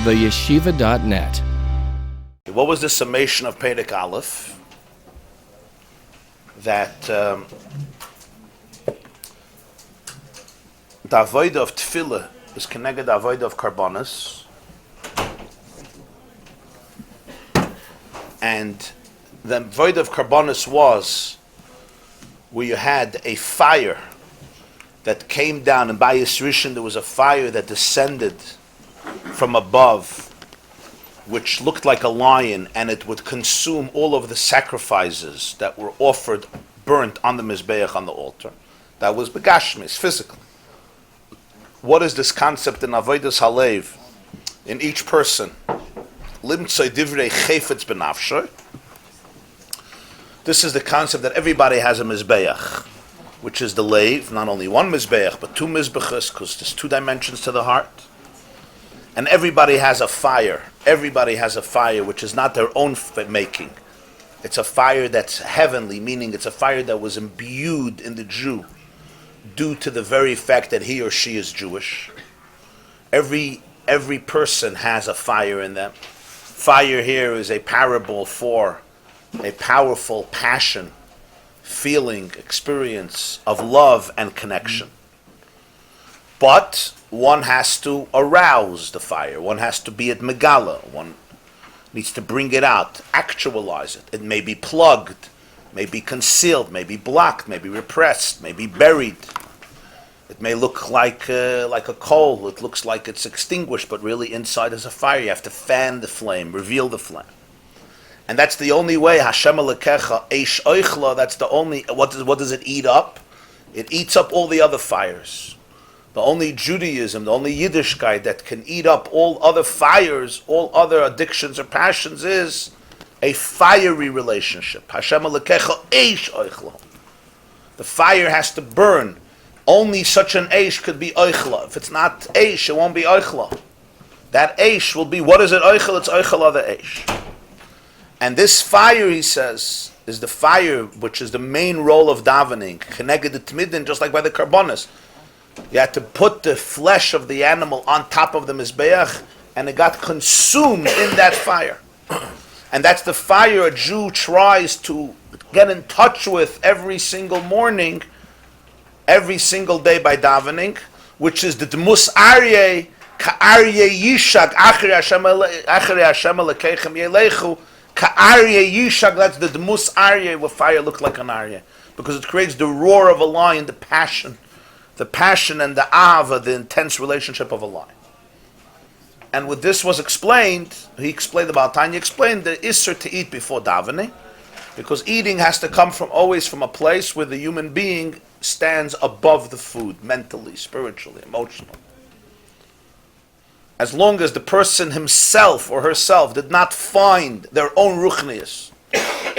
theyeshiva.net. What was the summation of Perek Aleph? That the avodah of tefillah is connected to the avodah of karbonos, and the avodah of karbonos was where you had a fire that came down, and by Yisrishon there was a fire that descended from above, which looked like a lion, and it would consume all of the sacrifices that were offered, burnt on the Mizbeach, on the altar. That was begashmis, physically. What is this concept in Avodas Halev? In each person, limtzoi divrei chayfetz benafshoy. This is the concept that everybody has a Mizbeach, which is the leiv, not only one Mizbeach, but two Mizbechas, because there's two dimensions to the heart. And everybody has a fire. Everybody has a fire which is not their own making. It's a fire that's heavenly, meaning it's a fire that was imbued in the Jew due to the very fact that he or she is Jewish. Every person has a fire in them. Fire here is a parable for a powerful passion, feeling, experience of love and connection. But one has to arouse the fire. One has to be at Megala. One needs to bring it out, actualize it. It may be plugged, may be concealed, may be blocked, may be repressed, may be buried. It may look like a coal. It looks like it's extinguished, but really inside is a fire. You have to fan the flame, reveal the flame. And that's the only way. Hashem Elokecha, Eish Oichla, that's the only, what does it eat up? It eats up all the other fires. The only Judaism, the only Yiddishkeit that can eat up all other fires, all other addictions or passions is a fiery relationship. Hashem Elokecha Eish Oichla. The fire has to burn. Only such an Eish could be Oichla. If it's not Eish, it won't be Oichla. That Eish will be, what is it Oichla? It's Oichla the Eish. And this fire, he says, is the fire which is the main role of davening. Connected to Tmidin, just like by the karbonos. You had to put the flesh of the animal on top of the Mizbeach, and it got consumed in that fire. And that's the fire a Jew tries to get in touch with every single morning, every single day by davening, which is the Dmus Aryeh, Ka'aryeh Yishag, Achrei Hashem Elokeichem Yelechu, Ka'aryeh Yishag, that's the Dmus Aryeh, where fire looked like an Aryeh. Because it creates the roar of a lion, the passion and the ava, the intense relationship of a lion. And when this was explained, he explained about Tanya, explained the Isser to eat before davening, because eating has to come always from a place where the human being stands above the food, mentally, spiritually, emotionally. As long as the person himself or herself did not find their own ruchnius,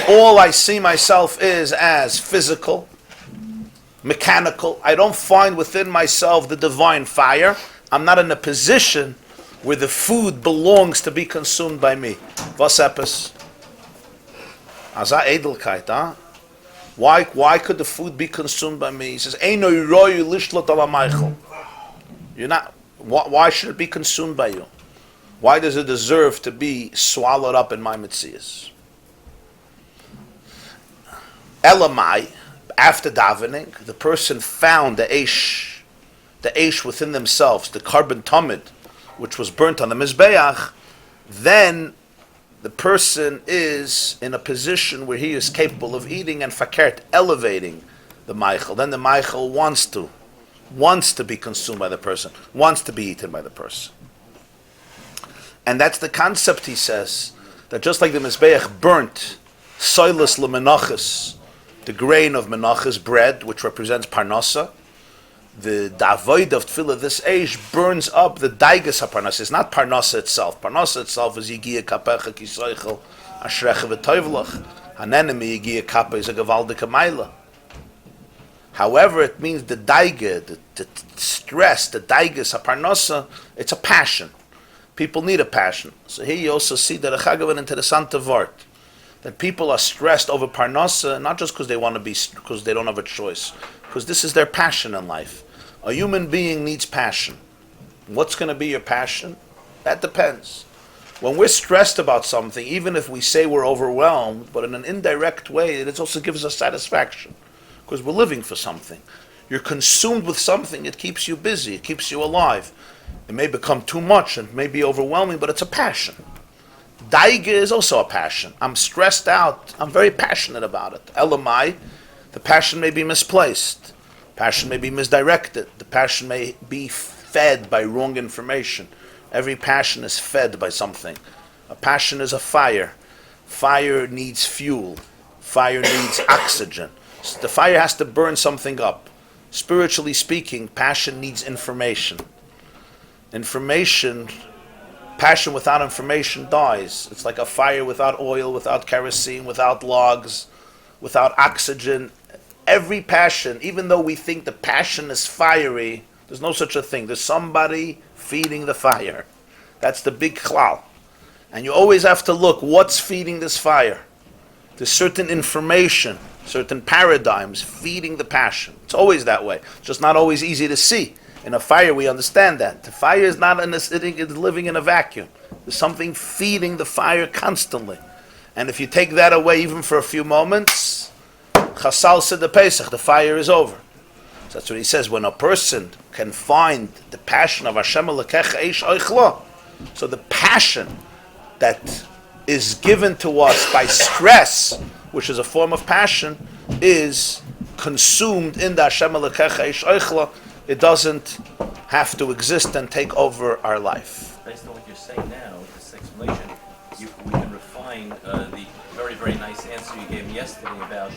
all I see myself is as physical, mechanical. I don't find within myself the divine fire. I'm not in a position where the food belongs to be consumed by me. Was epis? Aza edelkeit, huh? Why could the food be consumed by me? He says, Eino royu lishlot ala meichel. You're not. Why should it be consumed by you? Why does it deserve to be swallowed up in my mitzias? Elamai, after davening, the person found the eish within themselves, the carbon tamid, which was burnt on the mizbeach. Then the person is in a position where he is capable of eating and fakert, elevating the meichel. Then the meichel wants to be consumed by the person, wants to be eaten by the person. And that's the concept, he says, that just like the mizbeach burnt soilus lemenachas, the grain of menachas, bread, which represents parnasa, the avodah of tefillah, this age burns up the daigas haparnasa. It's not parnasa itself. Parnasa itself is yigia kapecha kisoichel ashrecha v'toivlach. Hanenemi yigia kappa is a gevaldika maila. However, it means the daiga, the stress, the daigas haparnasa, it's a passion. People need a passion. So here you also see that a chagav an interessante word, that people are stressed over parnasa, not just because they want to be, because they don't have a choice, because this is their passion in life. A human being needs passion. What's going to be your passion? That depends. When we're stressed about something, even if we say we're overwhelmed, but in an indirect way, it also gives us satisfaction because we're living for something. You're consumed with something, it keeps you busy, it keeps you alive. It may become too much and may be overwhelming, but it's a passion. Daige is also a passion. I'm stressed out, I'm very passionate about it. Elamai, the passion may be misplaced. Passion may be misdirected. The passion may be fed by wrong information. Every passion is fed by something. A passion is a fire. Fire needs fuel. Fire needs oxygen. So the fire has to burn something up. Spiritually speaking, passion needs information. Passion without information dies. It's like a fire without oil, without kerosene, without logs, without oxygen. Every passion, even though we think the passion is fiery, there's no such a thing. There's somebody feeding the fire. That's the big klal. And you always have to look, what's feeding this fire? There's certain information, certain paradigms feeding the passion. It's always that way. It's just not always easy to see. In a fire, we understand that. The fire is not it's living in a vacuum. There's something feeding the fire constantly. And if you take that away even for a few moments, Chasal said the Pesach, the fire is over. So that's what he says. When a person can find the passion of Hashem Elokecha Eish Oichlo, so the passion that is given to us by stress, which is a form of passion, is consumed in the Hashem Elokecha Eish Oichlo. It doesn't have to exist and take over our life. Based on what you're saying now, this explanation, we can refine the very, very nice answer you gave me yesterday about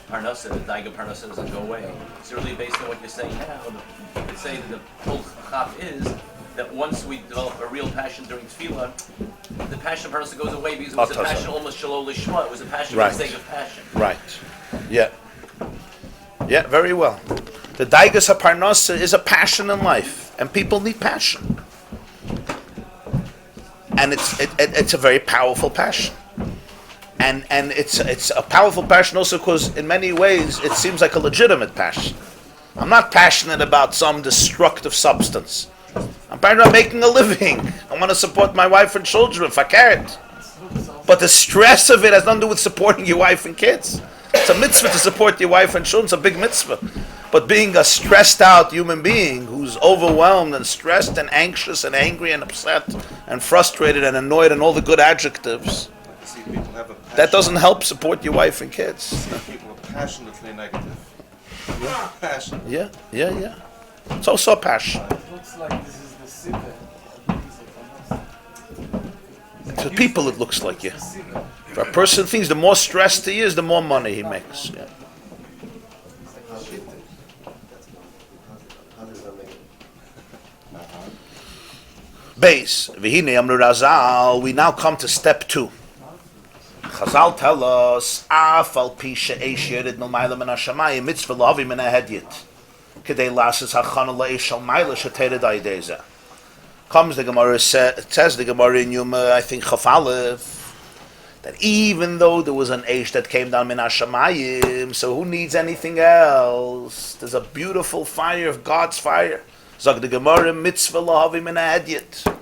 Parnasa, the Daiga Parnasa doesn't go away. So really based on what you're saying now, you could say that the whole chap is that once we develop a real passion during tefillah, the passion of Parnasa goes away because it was a passion almost shalom lishma. It was a passion for the sake of passion. Right. Yeah. Yeah, very well. The Daigas HaParnasa is a passion in life, and people need passion. And it's a very powerful passion. And it's a powerful passion also because in many ways it seems like a legitimate passion. I'm not passionate about some destructive substance. I'm passionate about making a living. I want to support my wife and children, fakert. But the stress of it has nothing to do with supporting your wife and kids. It's a mitzvah to support your wife and children. It's a big mitzvah. But being a stressed out human being who's overwhelmed and stressed and anxious and angry and upset and frustrated and annoyed and all the good adjectives, that doesn't help support your wife and kids. People are passionately negative. Passion. Yeah. It's also a passion. It looks like this is the siva. To people it looks like, yeah. If a person thinks the more stressed he is, the more money he makes. Yeah. Base. V'hine amru Razal. We now come to step 2. Chazal tell us, Afal pi she'esh yered milmayla min hashamayim mitzvah lavi min hahedyet kedei lasis hachana le'esh al mayla she'tered aydeza. Comes the Gemara, says the Gemara in Yuma, I think Chaf Aleph, that even though there was an Eish that came down min hashamayim, so who needs anything else? There's a beautiful fire of God's fire. Zog the Gemara, mitzvah lahavi min hahedyet.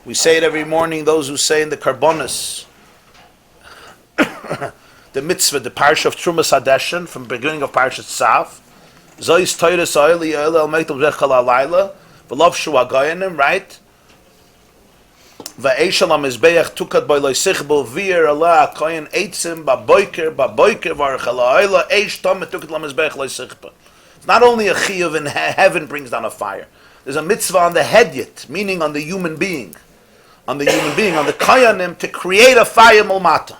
We say it every morning, those who say in the Karbonis, the mitzvah, the parsha of Trumas Hadeshen, from the beginning of Parshat Tzav, Zois Toyres Oili Oil El Meitel Rechal Alayla, V'lov Shu Agayanim, right? V'eishal HaMizbeach Tukad Boi Lo Sichbo Vir Allah Koyin Eitzim Ba'boiker V'arechal Oila Eish Tomet Tukad HaMizbeach Lo Sichbo. It's not only a chiyuv in heaven brings down a fire. There's a mitzvah on the hedyet, meaning on the human being. On the Kayanim, to create a fire mulmata.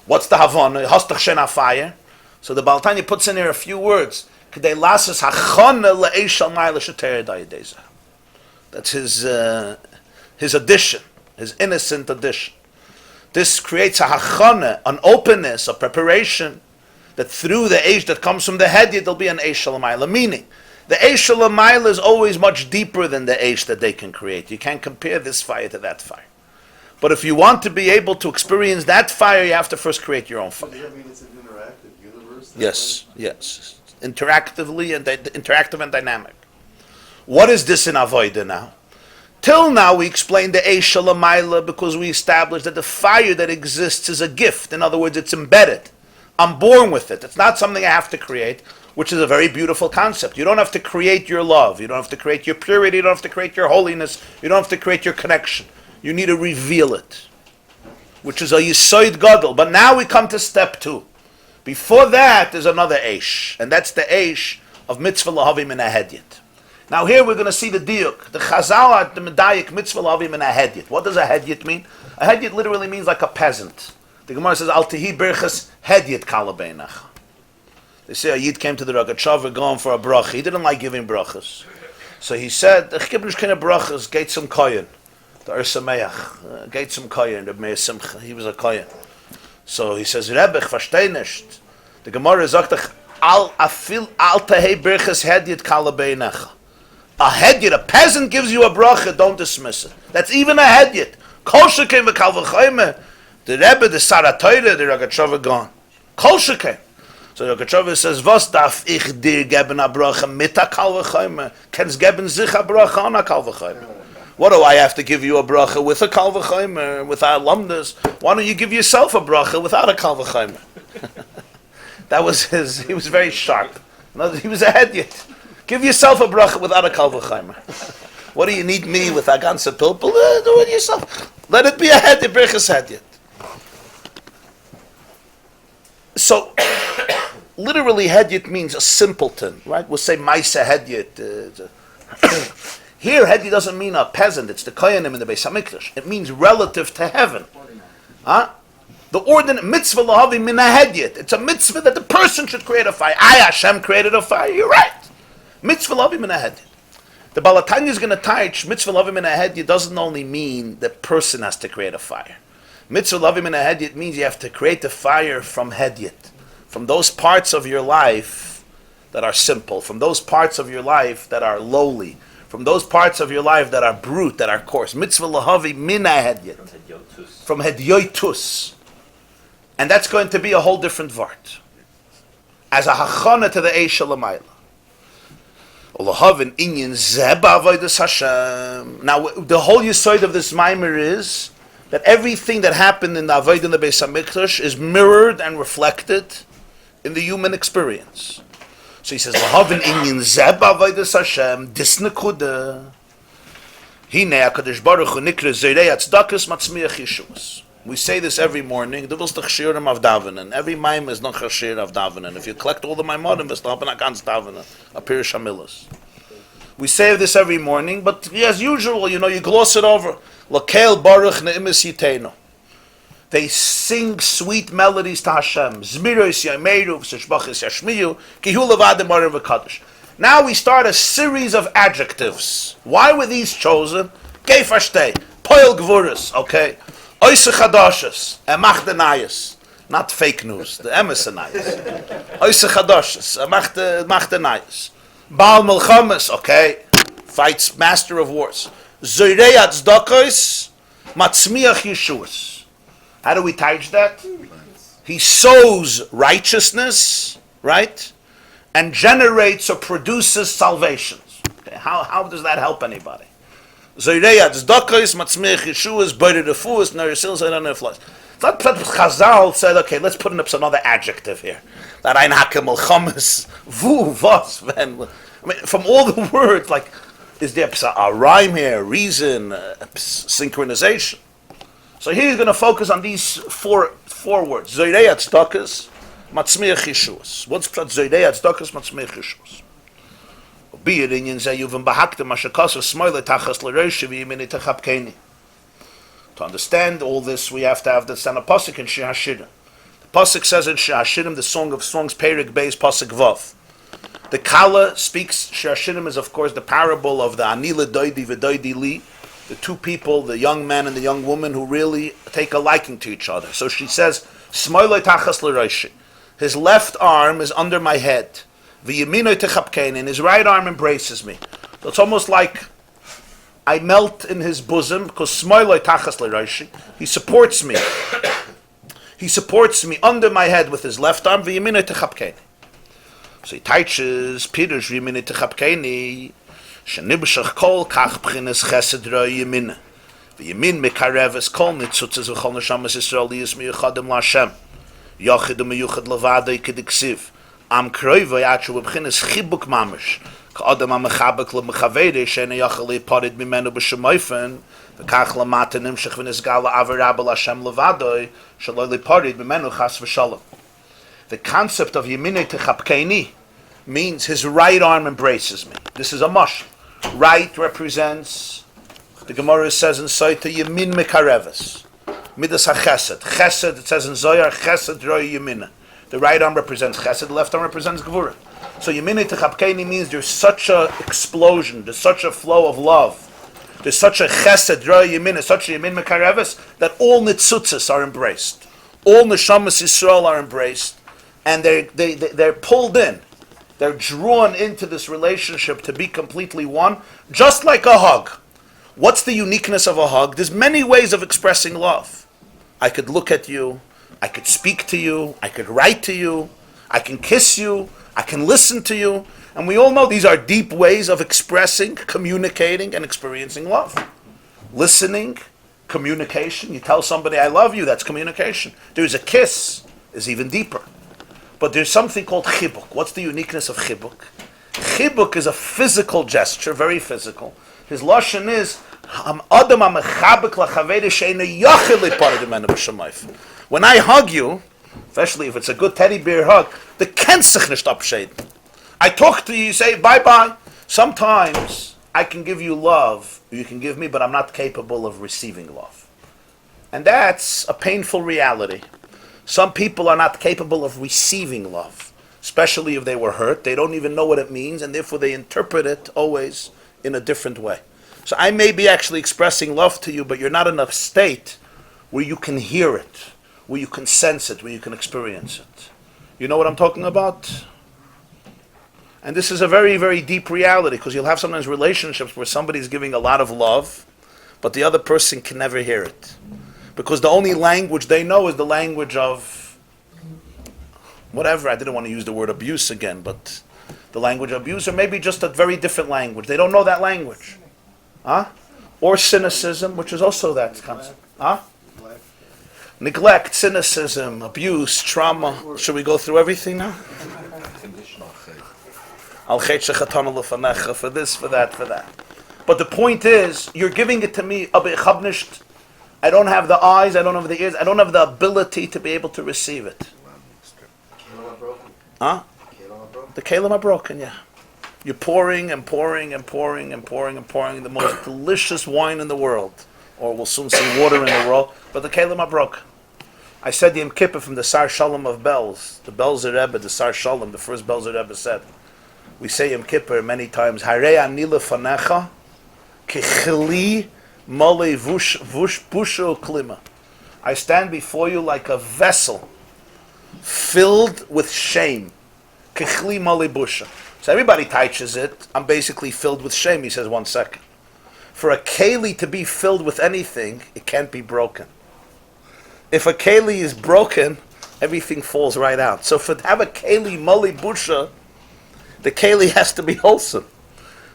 What's the Havana? Hostach Shena fire. So the Baal Tanya puts in here a few words. K'dei lasas hachana le'eish al mayla she'tered aydeza. That's his addition, his innocent addition. This creates a hachana, an openness, a preparation, that through the eish that comes from the head, there'll be an eish al mayla. Meaning, the eish al mayla is always much deeper than the eish that they can create. You can't compare this fire to that fire. But if you want to be able to experience that fire, you have to first create your own fire. Does that mean it's an interactive universe? Yes. Interactive and dynamic. What is this in Avodah now? Till now, we explained the Eish Shalamayla because we established that the fire that exists is a gift. In other words, it's embedded. I'm born with it. It's not something I have to create, which is a very beautiful concept. You don't have to create your love. You don't have to create your purity. You don't have to create your holiness. You don't have to create your connection. You need to reveal it, which is a Yisoid Gadol. But now we come to step 2. Before that, there's another Eish, and that's the Eish of Mitzvah Lahavim in a Hedyet. Now here we're going to see the diuk. The Chazal at the Medayik Mitzvah Lahavim in a Hedyet. What does a Hedyet mean? A Hedyet literally means like a peasant. The Gemara says, Al Tehi Birchas Hedyet Kalabeinach. They say a Yid came to the Rogatchover going for a bracha. He didn't like giving brachas. So he said, Ich gebe nicht keine brachas, geht zum Koyen. The Ursameach, geht zum Koyen, the Meir Simcha. He was a Koyen. So he says, Rebbe, ich verstehe nicht. The Gemara sagt, Al Tehi Birchas Hedyet Kalabeinach. A hedyet, a peasant gives you a bracha, don't dismiss it. That's even a hedyet. Kol shekein v'kal v'choyme. The Rebbe, the Saratoyre, the Rogatchover gone. Kol shekein. So the Rogatchover says, Was darf ich dir geben a bracha mit a kal v'choyme? Kens geben sich a bracha on a kal v'choyme? What do I have to give you a bracha with a kal v'choyme, without lumdus? Why don't you give yourself a bracha without a kal v'choyme? That was he was very sharp. He was a hedyet. Give yourself a bracha without a kal v'chaimer. What do you need me with a ganze pilpul? Do it yourself. Let it be a hedyet, birchas hedyet. So, literally hedyet means a simpleton, right? We'll say maisa hedyet. Here, hedyet doesn't mean a peasant. It's the koyanim in the Beis Hamikdash. It means relative to heaven. Huh? The ordinate mitzvah lahavim min a hedyet. It's a mitzvah that the person should create a fire. Hashem created a fire. You're right. Mitzvah lavim in a hedyet. The Balatanya is going to teach mitzvah lavim in a hedyet doesn't only mean the person has to create a fire. Mitzvah lavim in a hedyet means you have to create the fire from hedyet, from those parts of your life that are simple, from those parts of your life that are lowly, from those parts of your life that are brute, that are coarse. Mitzvah lavim min a hedyet, from hedyotus, and that's going to be a whole different vart, as a hachana to the Eish Shalamayla. Now, the whole yisoid of this Maamer is that everything that happened in the Avodah in the Beis Hamikdash is mirrored and reflected in the human experience. So he says, "L'havin inyan zeh b'avodas Hashem disnekuda hinei Hakadosh Baruch Hu nikra zirei tzedakos matzmiach Yeshuas." We say this every morning. Du willst doch shiurim of davenen. Every Maamer is noch a shiur of davenen. If you collect all the Maimorim, wirst du haben a ganz davenen, a pirush hamilas. We say this every morning, but as usual, you gloss it over. Lakel baruch ne'imis yiteinu. They sing sweet melodies to Hashem. Zmiros yameru v'sishbachis yashmiyu kihu levadim baruch v'kadosh. Now we start a series of adjectives. Why were these chosen? Gei fashtei, poil gvuris, okay? Oise chadashas, emach denayas. Not fake news, the emes denayas. Oise chadashas, emach denayas. Baal Melchamas, okay, fights master of wars. Zoirei Tzedakos, Matzmiach Yeshuas. How do we teach that? He sows righteousness, right, and generates or produces salvations. Okay, how does that help anybody? Zoirei Tzedakos, Matzmiach Yeshuas, Boire Refuas, Nerisil, I don't know if it's not that Chazal said, okay, let's put up another adjective here. That ein hakem Melchamas, vu, was, when. I mean, from all the words, like, is there a rhyme here, reason, synchronization? So he's going to focus on these four words. Zoirei Tzedakos, Matzmiach Yeshuas. What's Zoirei Tzedakos, Matzmiach Yeshuas? Be it in say you've been bahaktem mashakasa smoile tachas l'roshi v'yimini techapkeni. To understand all this, we have to have the stand of pasuk in Shir Hashirim. The pasuk says in Shir Hashirim, the Song of Songs, Perik Beis pasuk Vav. The Kala speaks. Shir Hashirim is, of course, the parable of the Anila Doidi v'Doidi Li, the two people, the young man and the young woman, who really take a liking to each other. So she says, smoile tachas l'roshi. His left arm is under my head. V'yimino techapkeni, and his right arm embraces me. So it's almost like I melt in his bosom, because smoiloi tachas l'roshi. He supports me. He supports me under my head with his left arm. V'yimino techapkeni. So he teaches Pirush v'yimino techapkeni. Shenibshach kol kach b'chines chesed ro yemina. V'yemin mekareves kol nitzutzes v'chol neshamas Yisrael liyis miyuchadim l'Hashem. Yochid u'miyuchad levadoi k'diksiv. Am kroiva yatru b'chines chibuk mamish. K'adam amechabek l'mechavere she'ene yochel li'parid mimenu b'shemoifen. V'kach l'mata nimshach v'nizgal la'aver Hashem levadoi shelo li'parid mimenu chas v'shalom. The concept of Yeminei Techapkeini means his right arm embraces me. This is a mush. Right represents, the Gemara says in Saita, Yemin Mekareves. Midas HaChesed. Chesed, it says in Zohar, Chesed Roi Yemina. The right arm represents Chesed, the left arm represents Gevurah. So Yeminei Techapkeini means there's such an explosion, there's such a flow of love, there's such a Chesed Roi Yemina, such a Yemin Mekareves, that all Nitzutzes are embraced. All Neshamas Yisrael are embraced. And they're pulled in. They're drawn into this relationship to be completely one, just like a hug. What's the uniqueness of a hug? There's many ways of expressing love. I could look at you, I could speak to you, I could write to you, I can kiss you, I can listen to you. And we all know these are deep ways of expressing, communicating, and experiencing love. Listening, communication. You tell somebody, I love you, that's communication. There's a kiss, is even deeper. But there's something called chibuk. What's the uniqueness of chibuk? Chibuk is a physical gesture, very physical. His lashon is when I hug you, especially if it's a good teddy bear hug, the kensich nicht abschäden. I talk to you, you say bye-bye. Sometimes I can give you love, you can give me, but I'm not capable of receiving love. And that's a painful reality. Some people are not capable of receiving love, especially if they were hurt. They don't even know what it means, and therefore they interpret it always in a different way. So I may be actually expressing love to you, but you're not in a state where you can hear it, where you can sense it, where you can experience it. You know what I'm talking about? And this is a very, very deep reality, because you'll have sometimes relationships where somebody's giving a lot of love, but the other person can never hear it. Because the only language they know is the language of whatever. I didn't want to use the word abuse again, but the language of abuse, or maybe just a very different language. They don't know that language. Huh? Or cynicism, which is also that concept. Huh? Neglect, cynicism, abuse, trauma. Should we go through everything now? Al chet shechatana lefanecha, for this, for that, for that. But the point is, you're giving it to me, I don't have the eyes, I don't have the ears, I don't have the ability to be able to receive it. Huh? The kelim are broken, yeah. You're pouring and pouring and pouring and pouring and pouring the most delicious wine in the world. Or we'll soon see water in the world, but the kelim are broken. I said the Kippur from the Sar Shalom of bells. The Belzer Rebbe, the Sar Shalom, the first Belzer Rebbe said. We say Yom Kippur many times, Harei ani lefanecha kechli Mole vush busha klima. I stand before you like a vessel filled with shame. Kechli mole busha. So everybody touches it. I'm basically filled with shame. He says 1 second. For a keli to be filled with anything, it can't be broken. If a keli is broken, everything falls right out. So to have a keli mole busha, the keli has to be wholesome.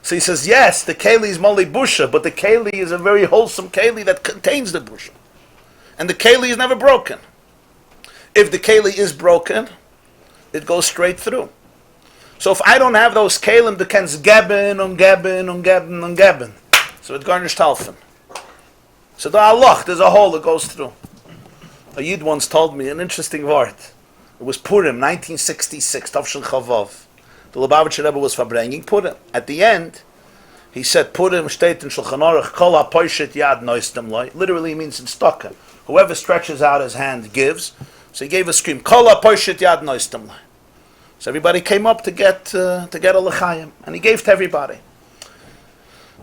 So he says, yes, the keli is moli busha, but the keli is a very wholesome keli that contains the busha. And the keli is never broken. If the keli is broken, it goes straight through. So if I don't have those kelim, the kens geben, geben. So it garnished talfen. So the Allah, there's a hole that goes through. A Yid once told me an interesting word. It was Purim, 1966, Tavshel Chavav. The Lubavitcher Rebbe was verbringing Purim. At the end, he said, Purim steht in Shulchan Aruch, kol ha-poishet yad noistem loy. Literally means in Stocker. Whoever stretches out his hand gives. So he gave a scream, kol ha-poishet yad noistem loy. So everybody came up to get a l'chaim, and he gave to everybody.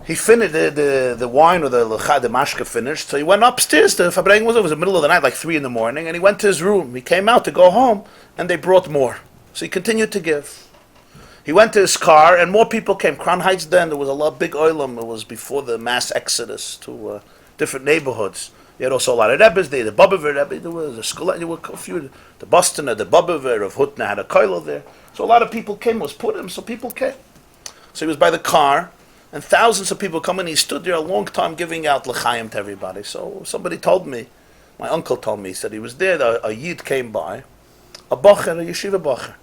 He finished the wine or the mashka finished, so he went upstairs. The verbringing was over. It was the middle of the night, like 3 a.m, and he went to his room. He came out to go home, and they brought more. So he continued to give. He went to his car, and more people came. Crown Heights then, there was a big oilam. It was before the mass exodus to different neighborhoods. You had also a lot of Rebbes there. The Bobover Rebbe, there was a school, there were a few. The Bostoner, the Bobover of Hutna had a koilo there. So a lot of people came. It was Purim, so people came. So he was by the car, And thousands of people come in. He stood there a long time giving out l'chaim to everybody. So somebody told me, my uncle told me, he said he was there, a yid came by, a bocher, a yeshiva bocher.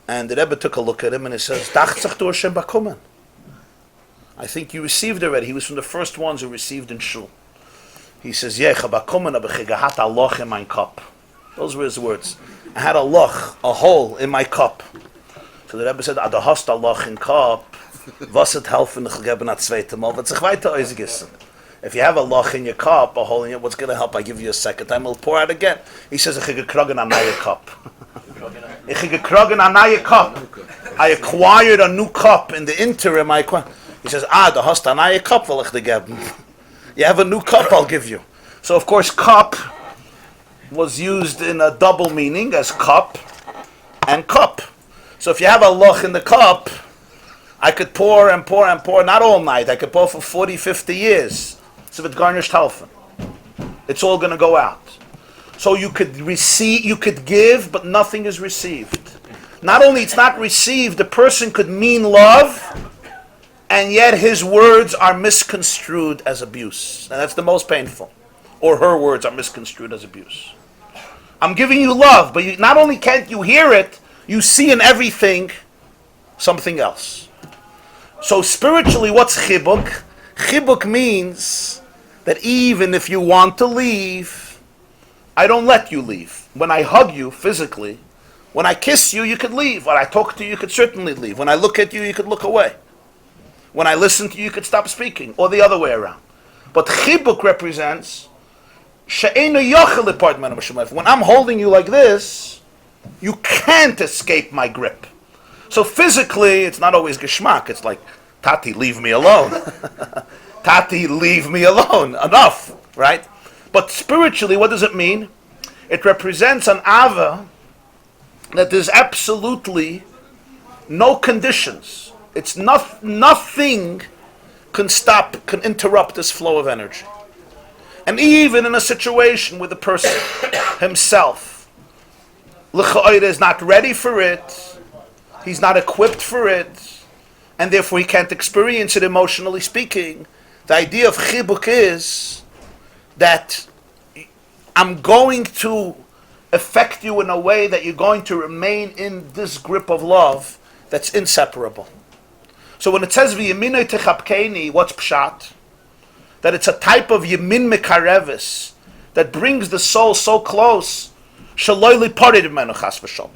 And the Rebbe took a look at him and he says, Dachtzach du Hashem bakumen. I think you received already. He was from the first ones who received in shul. He says, yeah, bakumen, aber gehat a loch in my cup. Those were his words. I had a loch, a hole in my cup. So the Rebbe said, da hast a loch in cup, was het helfen dich gegeben a zweite Mal, wird sich weiter ausgissen. If you have a loch in your cup, a hole in it, what's going to help? I give you a second time, it'll pour out again. He says, ich gekrogen a neue cup. Ich gekrogen a neue cup. I acquired a new cup in the interim. He says, da hast a neue cup, will ich dir geben. You have a new cup, I'll give you. So of course, cup was used in a double meaning as cup and cup. So if you have a loch in the cup, I could pour and pour and pour, not all night. I could pour for 40, 50 years. So if it's garnished halfen, it's all going to go out. So you could receive, you could give, but nothing is received. Not only it's not received, the person could mean love, and yet his words are misconstrued as abuse. And that's the most painful. Or her words are misconstrued as abuse. I'm giving you love, but not only can't you hear it, you see in everything something else. So spiritually, what's chibuk? Chibuk means that even if you want to leave, I don't let you leave. When I hug you physically, when I kiss you, you could leave. When I talk to you, you could certainly leave. When I look at you, you could look away. When I listen to you, you could stop speaking, or the other way around. But chibuk represents she'einu yochel lepart menu m'shemayim. When I'm holding you like this, you can't escape my grip. So physically, it's not always geschmack. It's like, Tati, leave me alone. Tati, leave me alone. Enough, right? But spiritually, what does it mean? It represents an ava that there's absolutely no conditions. It's nothing can interrupt this flow of energy. And even in a situation where the person himself, l'cha'ira, is not ready for it, he's not equipped for it, and therefore he can't experience it emotionally speaking. The idea of chibuk is that I'm going to affect you in a way that you're going to remain in this grip of love that's inseparable. So when it says v'yeminoi techapkeini, what's pshat? That it's a type of yemin mekarevis that brings the soul so close, shaloi liparid menu chas v'shalom.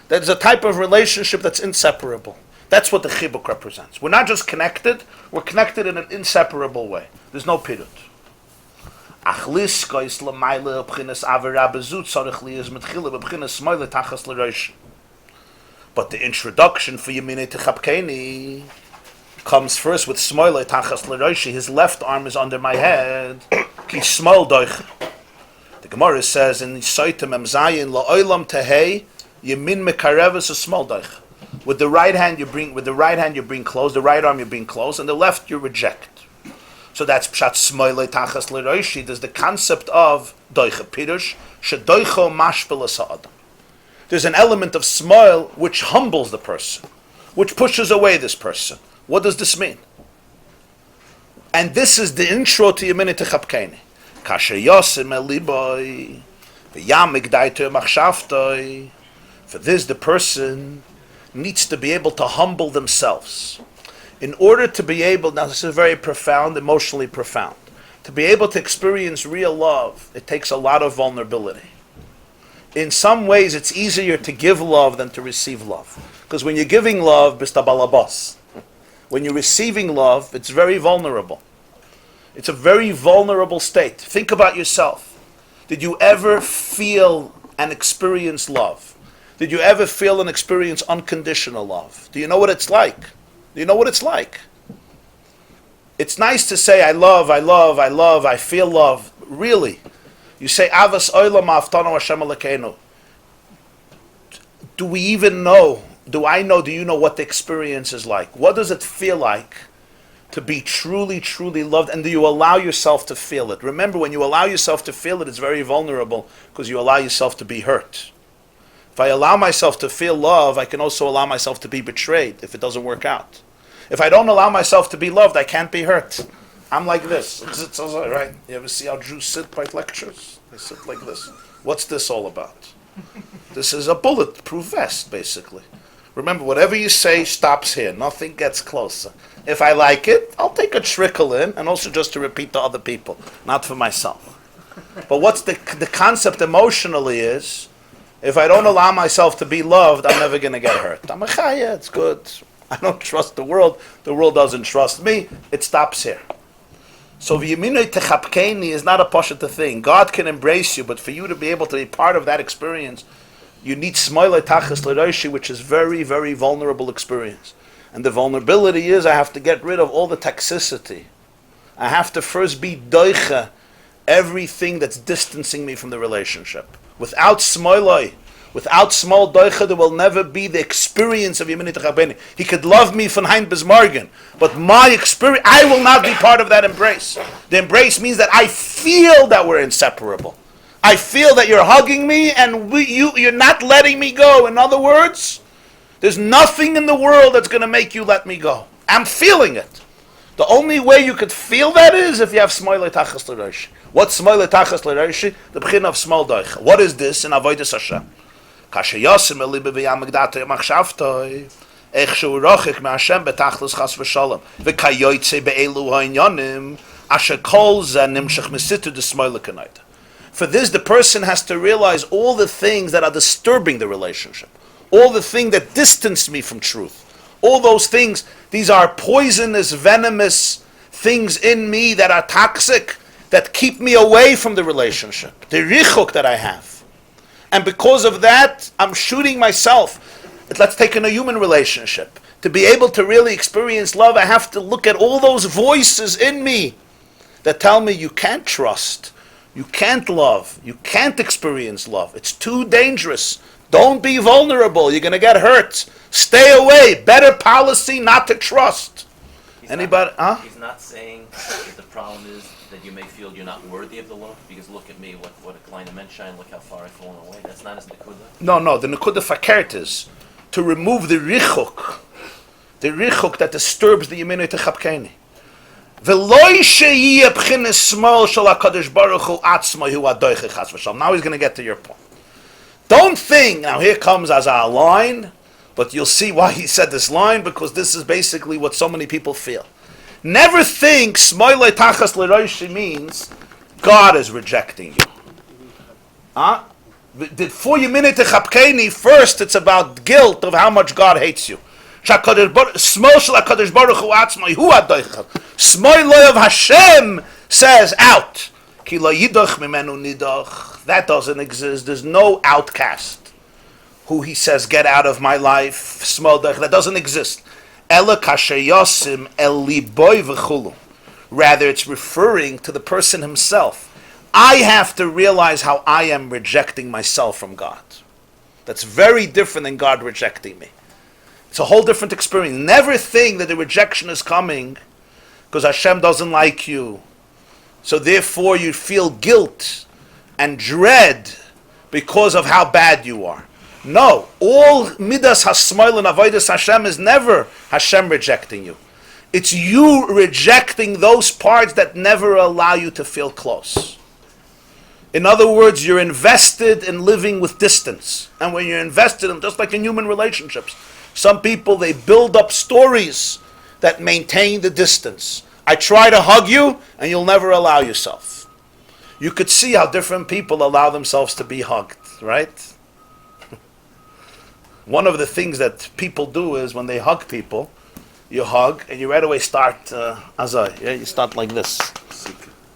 That is a type of relationship that's inseparable. That's what the chibuk represents. We're not just connected, we're connected in an inseparable way. There's no pirut. But the introduction for Yeminei Techapkeini comes first with Smoile Tachas L'Roishi. His left arm is under my head. Ki Smol Doich. The Gemara says in Soitem Emzayin La'olam Tehei Yemin Mekareves is Smol Doich. With the right hand you bring close, the right arm you bring close, and the left you reject. So that's Pshat Smoile Tachas L'Roishi. There's the concept of Doicha Pirush Shedoicho Mashpil Asa'adam. There's an element of smile which humbles the person, which pushes away this person. What does this mean? And this is the intro to Yeminei Techapkeini. Kasher Yosim Eliboy V'yamik Daito Machshavtoi. For this, the person needs to be able to humble themselves. In order to be able, now this is very profound, emotionally profound. To be able to experience real love, it takes a lot of vulnerability. In some ways, it's easier to give love than to receive love. Because when you're giving love, bista balabas. When you're receiving love, it's very vulnerable. It's a very vulnerable state. Think about yourself. Did you ever feel and experience love? Did you ever feel and experience unconditional love? Do you know what it's like? Do you know what it's like? It's nice to say, I love, I feel love. Really. You say, Avas Olam Aftano Hashem Elokeinu. Do we even know? Do you know what the experience is like? What does it feel like to be truly, truly loved? And do you allow yourself to feel it? Remember, when you allow yourself to feel it, it's very vulnerable because you allow yourself to be hurt. If I allow myself to feel love, I can also allow myself to be betrayed if it doesn't work out. If I don't allow myself to be loved, I can't be hurt. I'm like this. Right? You ever see how Jews sit by lectures? They sit like this. What's this all about? This is a bulletproof vest, basically. Remember, whatever you say stops here. Nothing gets closer. If I like it, I'll take a trickle in, and also just to repeat to other people, not for myself. But what's the concept emotionally is, if I don't allow myself to be loved, I'm never going to get hurt. I'm a chaya, it's good. I don't trust the world doesn't trust me. It stops here. So v'yiminoi techapkeini is not a pashut thing. God can embrace you, but for you to be able to be part of that experience, you need smoile tachas l'roshi, which is very, very vulnerable experience. And the vulnerability is I have to get rid of all the toxicity. I have to first be doicha, everything that's distancing me from the relationship. Without smoiloi, without small doicha, there will never be the experience of Yeminei Techapkeini. He could love me von Hein bis Morgen, but my experience, I will not be part of that embrace. The embrace means that I feel that we're inseparable. I feel that you're hugging me and you're not letting me go. In other words, there's nothing in the world that's going to make you let me go. I'm feeling it. The only way you could feel that is if you have smoile tachas l'roshi. What's smoile tachas l'roshi? The b'chin of small doich. What is this in avodas Hashem? Kashe yosim elibe v'yamagdatoi machshavtoi ech shu rochik me'Hashem betachlis chas v'shalom v'kayoytze be'elu ha'inyonim asher kol ze nimshach mesitu d'smoile k'noita. For this, the person has to realize all the things that are disturbing the relationship, all the things that distance me from truth, all those things. These are poisonous, venomous things in me that are toxic, that keep me away from the relationship, the richuk that I have. And because of that, I'm shooting myself. Let's take in a human relationship. To be able to really experience love, I have to look at all those voices in me that tell me you can't trust, you can't love, you can't experience love. It's too dangerous. Don't be vulnerable. You're going to get hurt. Stay away. Better policy not to trust. Anybody? He's not saying that the problem is that you may feel you're not worthy of the love, because look at me, what a kleine menschein, look how far I've fallen away. That's not his nekuda. No. The nekuda fakert is to remove the richuk that disturbs the Yeminei Techapkeini. Now he's going to get to your point. Don't think, now here comes as our line, but you'll see why he said this line, because this is basically what so many people feel. Never think smoile tachas l'roshi means God is rejecting you. For Yeminei Techapkeini, first it's about guilt of how much God hates you. Smoile of Hashem says out. Ki lo yidach mimenu nidach. That doesn't exist. There's no outcast who he says, get out of my life. Small dach. That doesn't exist. Ela kasher yosim el liboy v'chulu. Rather, it's referring to the person himself. I have to realize how I am rejecting myself from God. That's very different than God rejecting me. It's a whole different experience. Never think that the rejection is coming because Hashem doesn't like you. So therefore you feel guilt and dread because of how bad you are. No, all midas hasmoil and avodas Hashem is never Hashem rejecting you. It's you rejecting those parts that never allow you to feel close. In other words, you're invested in living with distance. And when you're invested in, just like in human relationships, some people, they build up stories that maintain the distance. I try to hug you, and you'll never allow yourself. You could see how different people allow themselves to be hugged, right? One of the things that people do is when they hug people, you hug, and you right away start, you start like this.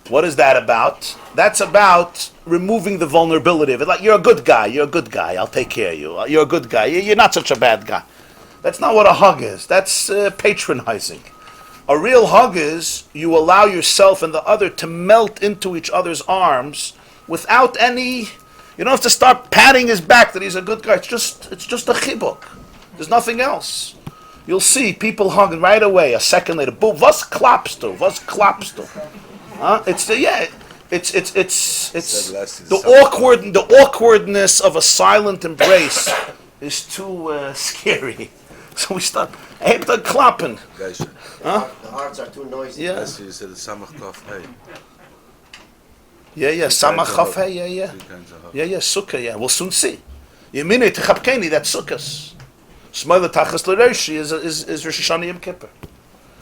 What is that about? That's about removing the vulnerability of it. Like, you're a good guy, I'll take care of you. You're a good guy, you're not such a bad guy. That's not what a hug is. That's patronizing. A real hug is you allow yourself and the other to melt into each other's arms without any. You don't have to start patting his back that he's a good guy. It's just a chibuk. There's nothing else. You'll see people hugging right away. A second later, boom. Was klappst du? It's the awkwardness of a silent embrace is too scary. So we start, heb the klappen. Guys, Huh? The hearts are too noisy. Yeah. as you said, it's Samach Kaf Hey. Yeah, Samach Chaf, yeah. Three kinds of Yeah, Sukkah, yeah. We'll soon see. Yemine Techapkeni, that's Sukkahs. Smoila Tachas L'Roshi is Rosh Hashanah Yom Kippur.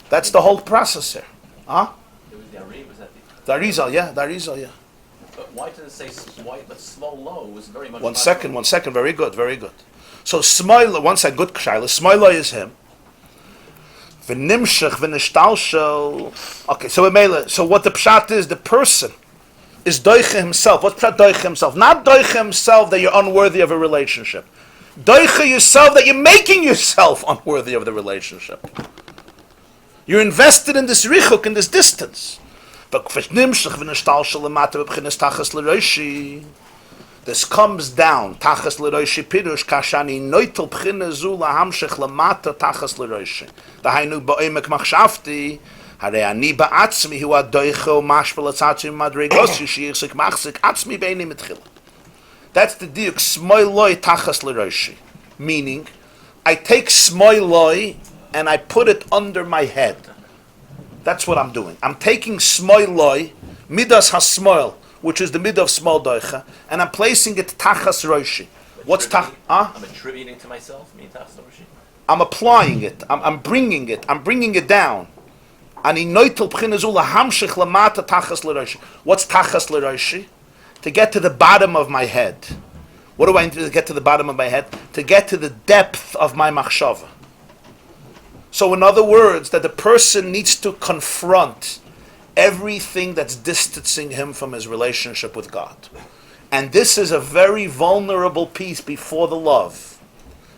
That's the whole process here. Huh? It was the Ari, was that The Arizal, yeah. But why did it say white but slow low? It was very much. One second, very good. So Smoila, one second, good Shaila. Smoila is him. V'nimshach v'nishtalshel. Okay, so what the pshat is, the person is doiche himself. What's pshat doiche himself? Not doiche himself that you're unworthy of a relationship. Doiche yourself that you're making yourself unworthy of the relationship. You're invested in this richuk, in this distance. But v'nimshach v'nishtalshel l'mata v'b'chinas tachas l'roshi. This comes down, tachas l'roshi pirush, kashani noitel b'china zu lahamshech lamata tachas l'roshi. Dahainu ba'omek machshavti, harei ani ba'atzmi hu adoicho mashpel atzatzi madregosi shiyirsik machzik atzmi beini mitchila. That's the diuk, smoy loy tachas l'roshi. Meaning, I take smoy loy and I put it under my head. That's what I'm doing. I'm taking smoy loy, midas hasmoil, which is the midah of small doicha, and I'm placing it tachas roshi. What's tach? I'm attributing to myself. Tachas roshi. I'm applying it. I'm bringing it. I'm bringing it down. Ani noitel b'chinazul lahamshich lamata tachas l'roshi. What's tachas l'roshi? To get to the bottom of my head. What do I need to get to the bottom of my head? To get to the depth of my machshava. So in other words, that the person needs to confront everything that's distancing him from his relationship with God. And this is a very vulnerable piece before the love.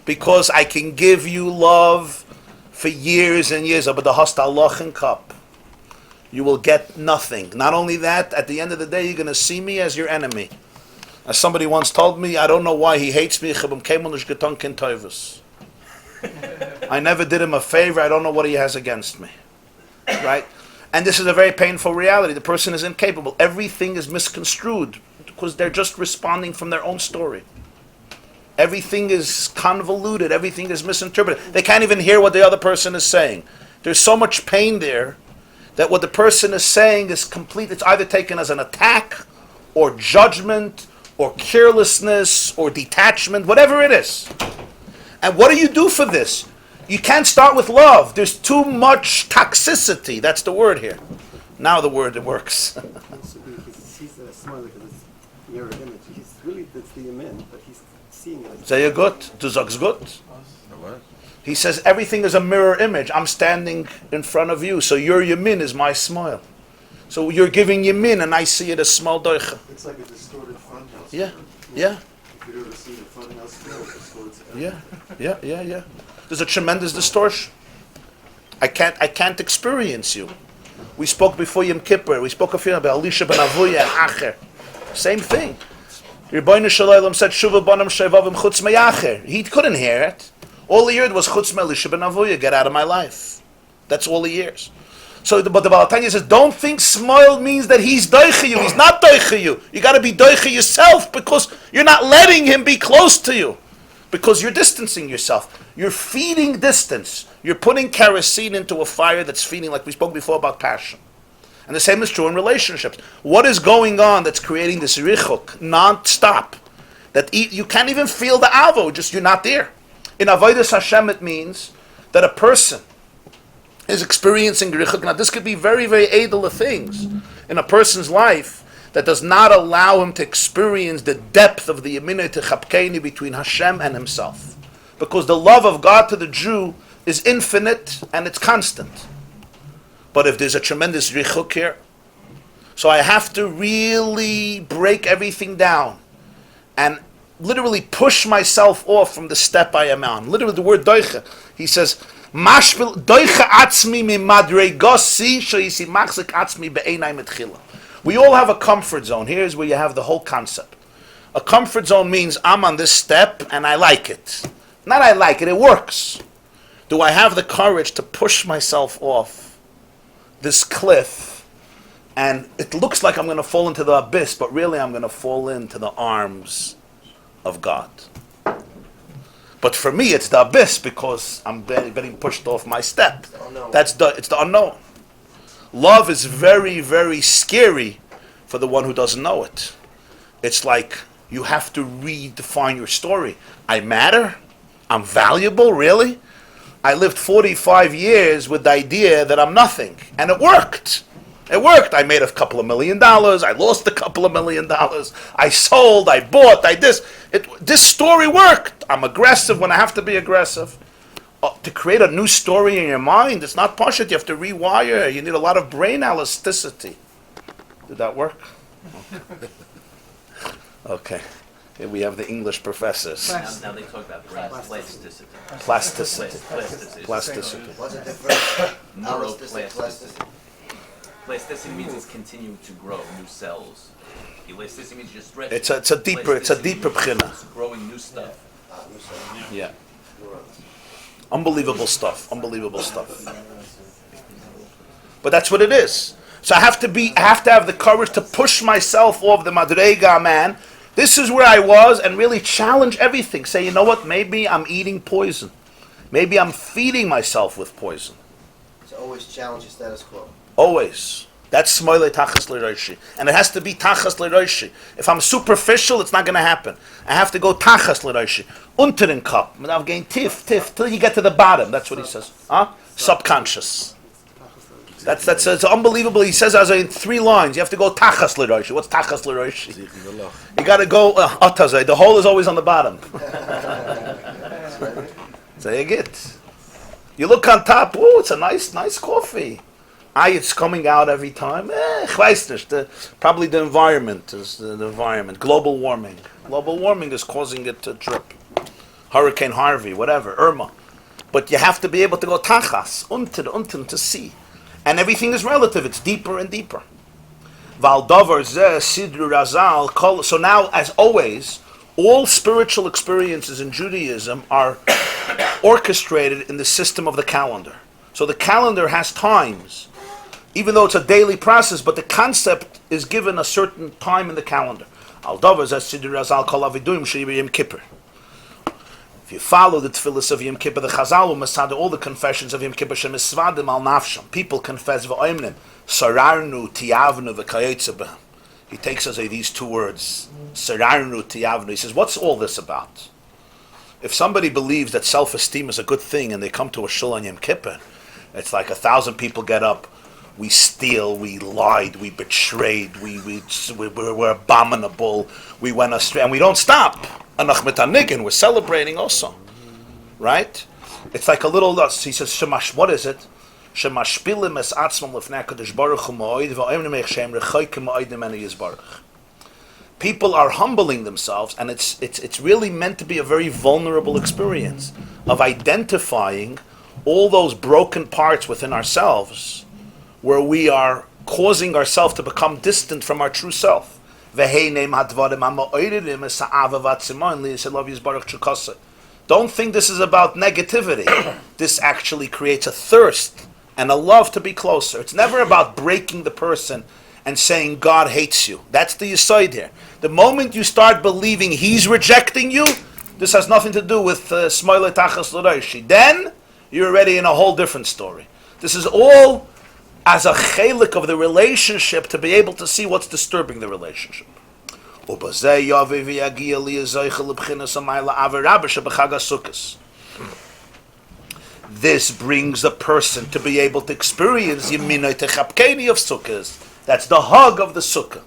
Because I can give you love for years and years, but the hostile lochin cup, you will get nothing. Not only that, at the end of the day, you're going to see me as your enemy. As somebody once told me, I don't know why he hates me. I never did him a favor. I don't know what he has against me. Right? And this is a very painful reality. The person is incapable. Everything is misconstrued because they're just responding from their own story. Everything is convoluted. Everything is misinterpreted. They can't even hear what the other person is saying. There's so much pain there that what the person is saying is complete. It's either taken as an attack or judgment or carelessness or detachment, whatever it is. And what do you do for this? You can't start with love. There's too much toxicity. That's the word here. Now the word it works. He's a smile because it's mirror image. He's really, that's the Amen, but he's seeing it. Sehr gut. Du sagst gut. What? He says everything is a mirror image. I'm standing in front of you, so your yamin is my smile. So you're giving yamin, and I see it as small doicha. It's like a distorted funhouse. Yeah. If you ever see the funhouse, it distorts everything. Yeah. There's a tremendous distortion. I can't experience you. We spoke before Yom Kippur. We spoke a few about Elisha ben Avuya and Acher. Same thing. Rebbeinu Shalom said, "Shuva banam shevavim chutz me'acher." He couldn't hear it. All he heard was chutz me'Elisha ben Avuya. Get out of my life. That's all he hears. So, but the Baal Tanya says, don't think smoil means that he's doicha you. He's not doicha you. You got to be doicha yourself because you're not letting him be close to you. Because you're distancing yourself. You're feeding distance. You're putting kerosene into a fire that's feeding, like we spoke before about passion. And the same is true in relationships. What is going on that's creating this richuk non-stop? That you can't even feel the avo, just you're not there. In Avodas Hashem it means that a person is experiencing richuk. Now this could be very, very edel things in a person's life that does not allow him to experience the depth of the Yeminei Techapkeni between Hashem and himself. Because the love of God to the Jew is infinite and it's constant. But if there's a tremendous richuk here, so I have to really break everything down and literally push myself off from the step I am on. Literally the word doicha, he says, Mashpil doicha atzmi mi madregosi shoyisi machzik atzmi be'einai metchila. We all have a comfort zone. Here's where you have the whole concept. A comfort zone means I'm on this step and I like it. Not I like it, it works. Do I have the courage to push myself off this cliff and it looks like I'm going to fall into the abyss, but really I'm going to fall into the arms of God. But for me, it's the abyss because I'm getting pushed off my step. It's the unknown. Love is very, very scary for the one who doesn't know it. It's like you have to redefine your story. I matter? I'm valuable? Really? I lived 45 years with the idea that I'm nothing. And it worked. It worked. I made a couple of $1 million. I lost a couple of $1 million. I sold. I bought. This story worked. I'm aggressive when I have to be aggressive. To create a new story in your mind, it's not pashut. You have to rewire. You need a lot of brain elasticity. Did that work? Okay. Here we have the English professors. Now they talk about brain plasticity. Plasticity. Plasticity. What's the difference? Neuroplasticity. Plasticity means it's continuing to grow, new cells. Elasticity means you're stretching. It's a deeper bchina. It's growing new stuff. Yeah. Unbelievable stuff. But that's what it is. So I have to have the courage to push myself off the madrega, man. This is where I was, and really challenge everything. Say, you know what? Maybe I'm eating poison. Maybe I'm feeding myself with poison. So always challenge the status quo. Always. That's smoile tachas l'roishi. And it has to be tachas l'roishi. If I'm superficial, it's not going to happen. I have to go tachas l'roishi. Unteren Kopf. I'm getting tiff, till you get to the bottom. That's what he says. Subconscious. That's it's unbelievable. He says as in 3 lines. You have to go tachas l'roishi. What's tachas l'roishi? You got to go atazay. The hole is always on the bottom. So you get. You look on top. Oh, it's a nice coffee. It's coming out every time. Ich weiß nicht. Probably the environment is the environment. Global warming. Global warming is causing it to drip. Hurricane Harvey, whatever, Irma. But you have to be able to go tachas, unten to see. And everything is relative. It's deeper and deeper. Val davar zeh sidru razal. So now, as always, all spiritual experiences in Judaism are orchestrated in the system of the calendar. So the calendar has times, even though it's a daily process, but the concept is given a certain time in the calendar. Al davar zeh sidru razal kol aviduim she'yim Kippur. If you follow the tefillas of Yom Kippur, the Chazal Masada, all the confessions of Yom Kippur, Shemisvadim al Nafsham. People confess v'oimnim, Sararnu Tiavnu v'kayetze. He takes us these 2 words, Sararnu Tiavnu. He says, what's all this about? If somebody believes that self-esteem is a good thing and they come to a shul on Yom Kippur, it's like 1,000 people get up, we steal, we lied, we betrayed, we're abominable, we went astray, and we don't stop. We're celebrating also, right? It's like a little. He says, "Shemash." What is it? Shemashpilim es atzmam lefnei Hakadosh Baruch Hu ma'od va'oimrim echem rechoikim ma'odim meni yizbarach. People are humbling themselves, and it's really meant to be a very vulnerable experience of identifying all those broken parts within ourselves, where we are causing ourselves to become distant from our true self. Don't think this is about negativity. This actually creates a thirst and a love to be closer. It's never about breaking the person and saying God hates you. That's the yesod here. The moment you start believing He's rejecting you, this has nothing to do with smoile tachas l'roishi. Then you're already in a whole different story. This is all as a chelik of the relationship to be able to see what's disturbing the relationship. This brings the person to be able to experience Yeminoi Techapkeni of Sukkos. That's the hug of the Sukkah.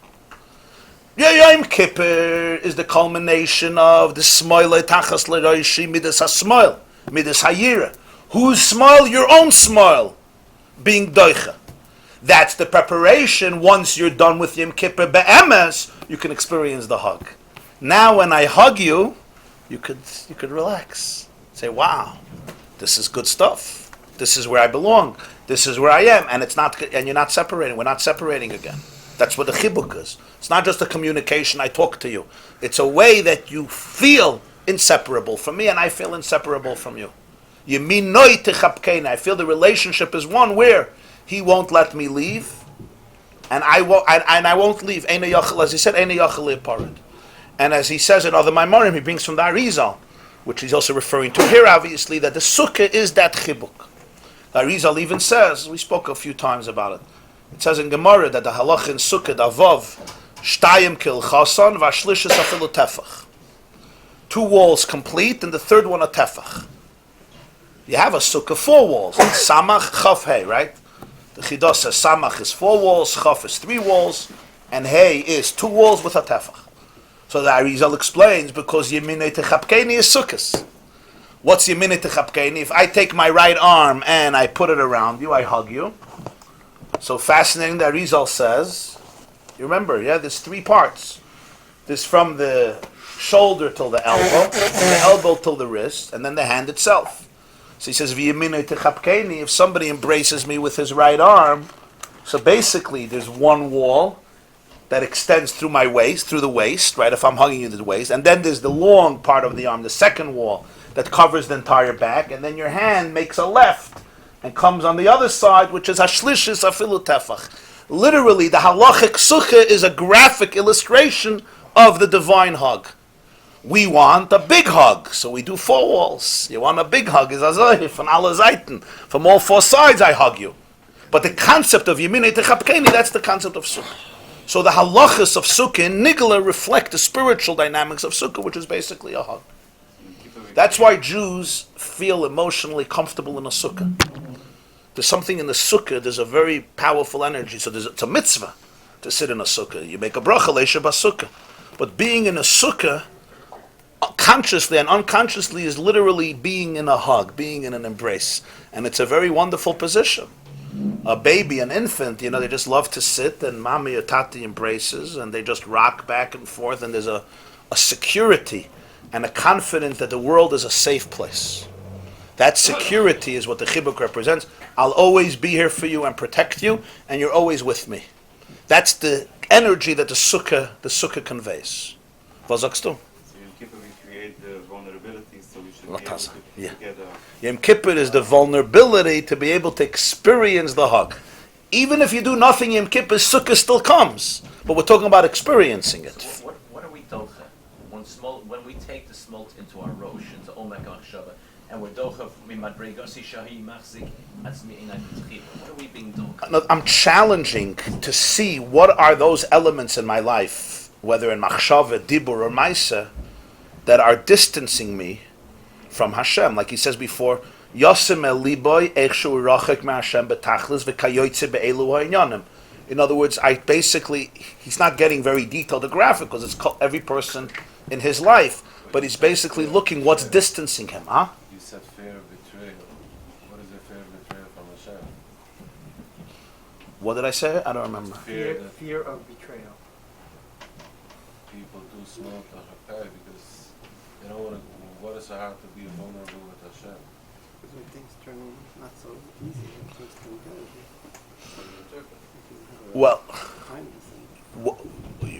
Yom Kippur is the culmination of the smoile tachas l'roishi midas hasmoil, midas hayira. Whose smile? Your own smile, being doicha. That's the preparation. Once you're done with Yom Kippur be'emes, you can experience the hug. Now, when I hug you, you could relax. Say, "Wow, this is good stuff. This is where I belong. This is where I am." And you're not separating. We're not separating again. That's what the chibuk is. It's not just a communication. I talk to you. It's a way that you feel inseparable from me, and I feel inseparable from you. Yeminoi techapkein. I feel the relationship is one where He won't let me leave, and I won't leave. As he said, and as he says in other Maamerim, he brings from the Arizal, which he's also referring to here, obviously, that the sukkah is that chibuk. The Arizal even says, we spoke a few times about it, it says in Gemara that the halach in sukkah, the vav, shtayim kil chasan, vashlishis afilu tefach. 2 walls complete, and the third one a tefach. You have a sukkah 4 walls, samach, chaf, hey, right? The Chidah says samach is 4 walls, chaf is 3 walls, and hey is 2 walls with a tefach. So the Arizal explains, because Yeminei Techapkeni is sukkahs. What's Yeminei Techapkeni? If I take my right arm and I put it around you, I hug you. So fascinating, the Arizal says, you remember, there's 3 parts. There's from the shoulder till the elbow, from the elbow till the wrist, and then the hand itself. So he says, V'yeminei techapkeni, if somebody embraces me with his right arm, so basically there's 1 wall that extends through my waist, through the waist, right, if I'm hugging you to the waist, and then there's the long part of the arm, the second wall, that covers the entire back, and then your hand makes a left, and comes on the other side, which is hashlishis afilu tefach. Literally, the halachic sukkah is a graphic illustration of the divine hug. We want a big hug, so we do 4 walls. You want a big hug, is azayif, von alle Seiten. From all 4 sides I hug you. But the concept of Yeminei Techapkeni, that's the concept of sukkah. So the halachas of sukkah in Nigla reflect the spiritual dynamics of sukkah, which is basically a hug. That's why Jews feel emotionally comfortable in a sukkah. There's something in the sukkah, there's a very powerful energy. So it's a mitzvah to sit in a sukkah. You make a bracha, leisha basukkah. But being in a sukkah, consciously and unconsciously, is literally being in a hug, being in an embrace. And it's a very wonderful position. A baby, an infant, they just love to sit, and mommy or tati embraces, and they just rock back and forth, and there's a security and a confidence that the world is a safe place. That security is what the chibuk represents. I'll always be here for you and protect you, and you're always with me. That's the energy that the sukkah conveys. Was sagst du? So in Kippur we create the vulnerability, so we should be able to get Yom Kippur is the vulnerability to be able to experience the hug. Even if you do nothing, Yom Kippur, sukkah still comes. But we're talking about experiencing it. So what are we docha? When we take the smolt into our rosh, into Omek Achshava, and we're docha mimadregosi shahi machzik atzmi inay b'tchila. What are we being docha? No, I'm challenging to see what are those elements in my life, whether in machshava, dibur, or maisa, that are distancing me from Hashem. Like he says before, Yosim el liboy echshu rachek me'Hashem betachlis v'kayoytze be'elu ha'inyanim. In other words, he's not getting very detailed or graphic, because it's every person in his life, but he's basically looking what's distancing him. You said fear of betrayal. What is the fear of betrayal from Hashem? What did I say? I don't remember. Fear that Fear of betrayal. people do small tachapay because they don't want to. What is so hard to be vulnerable with Hashem? Because when things turn not so easy, when things turn good, Well, kindness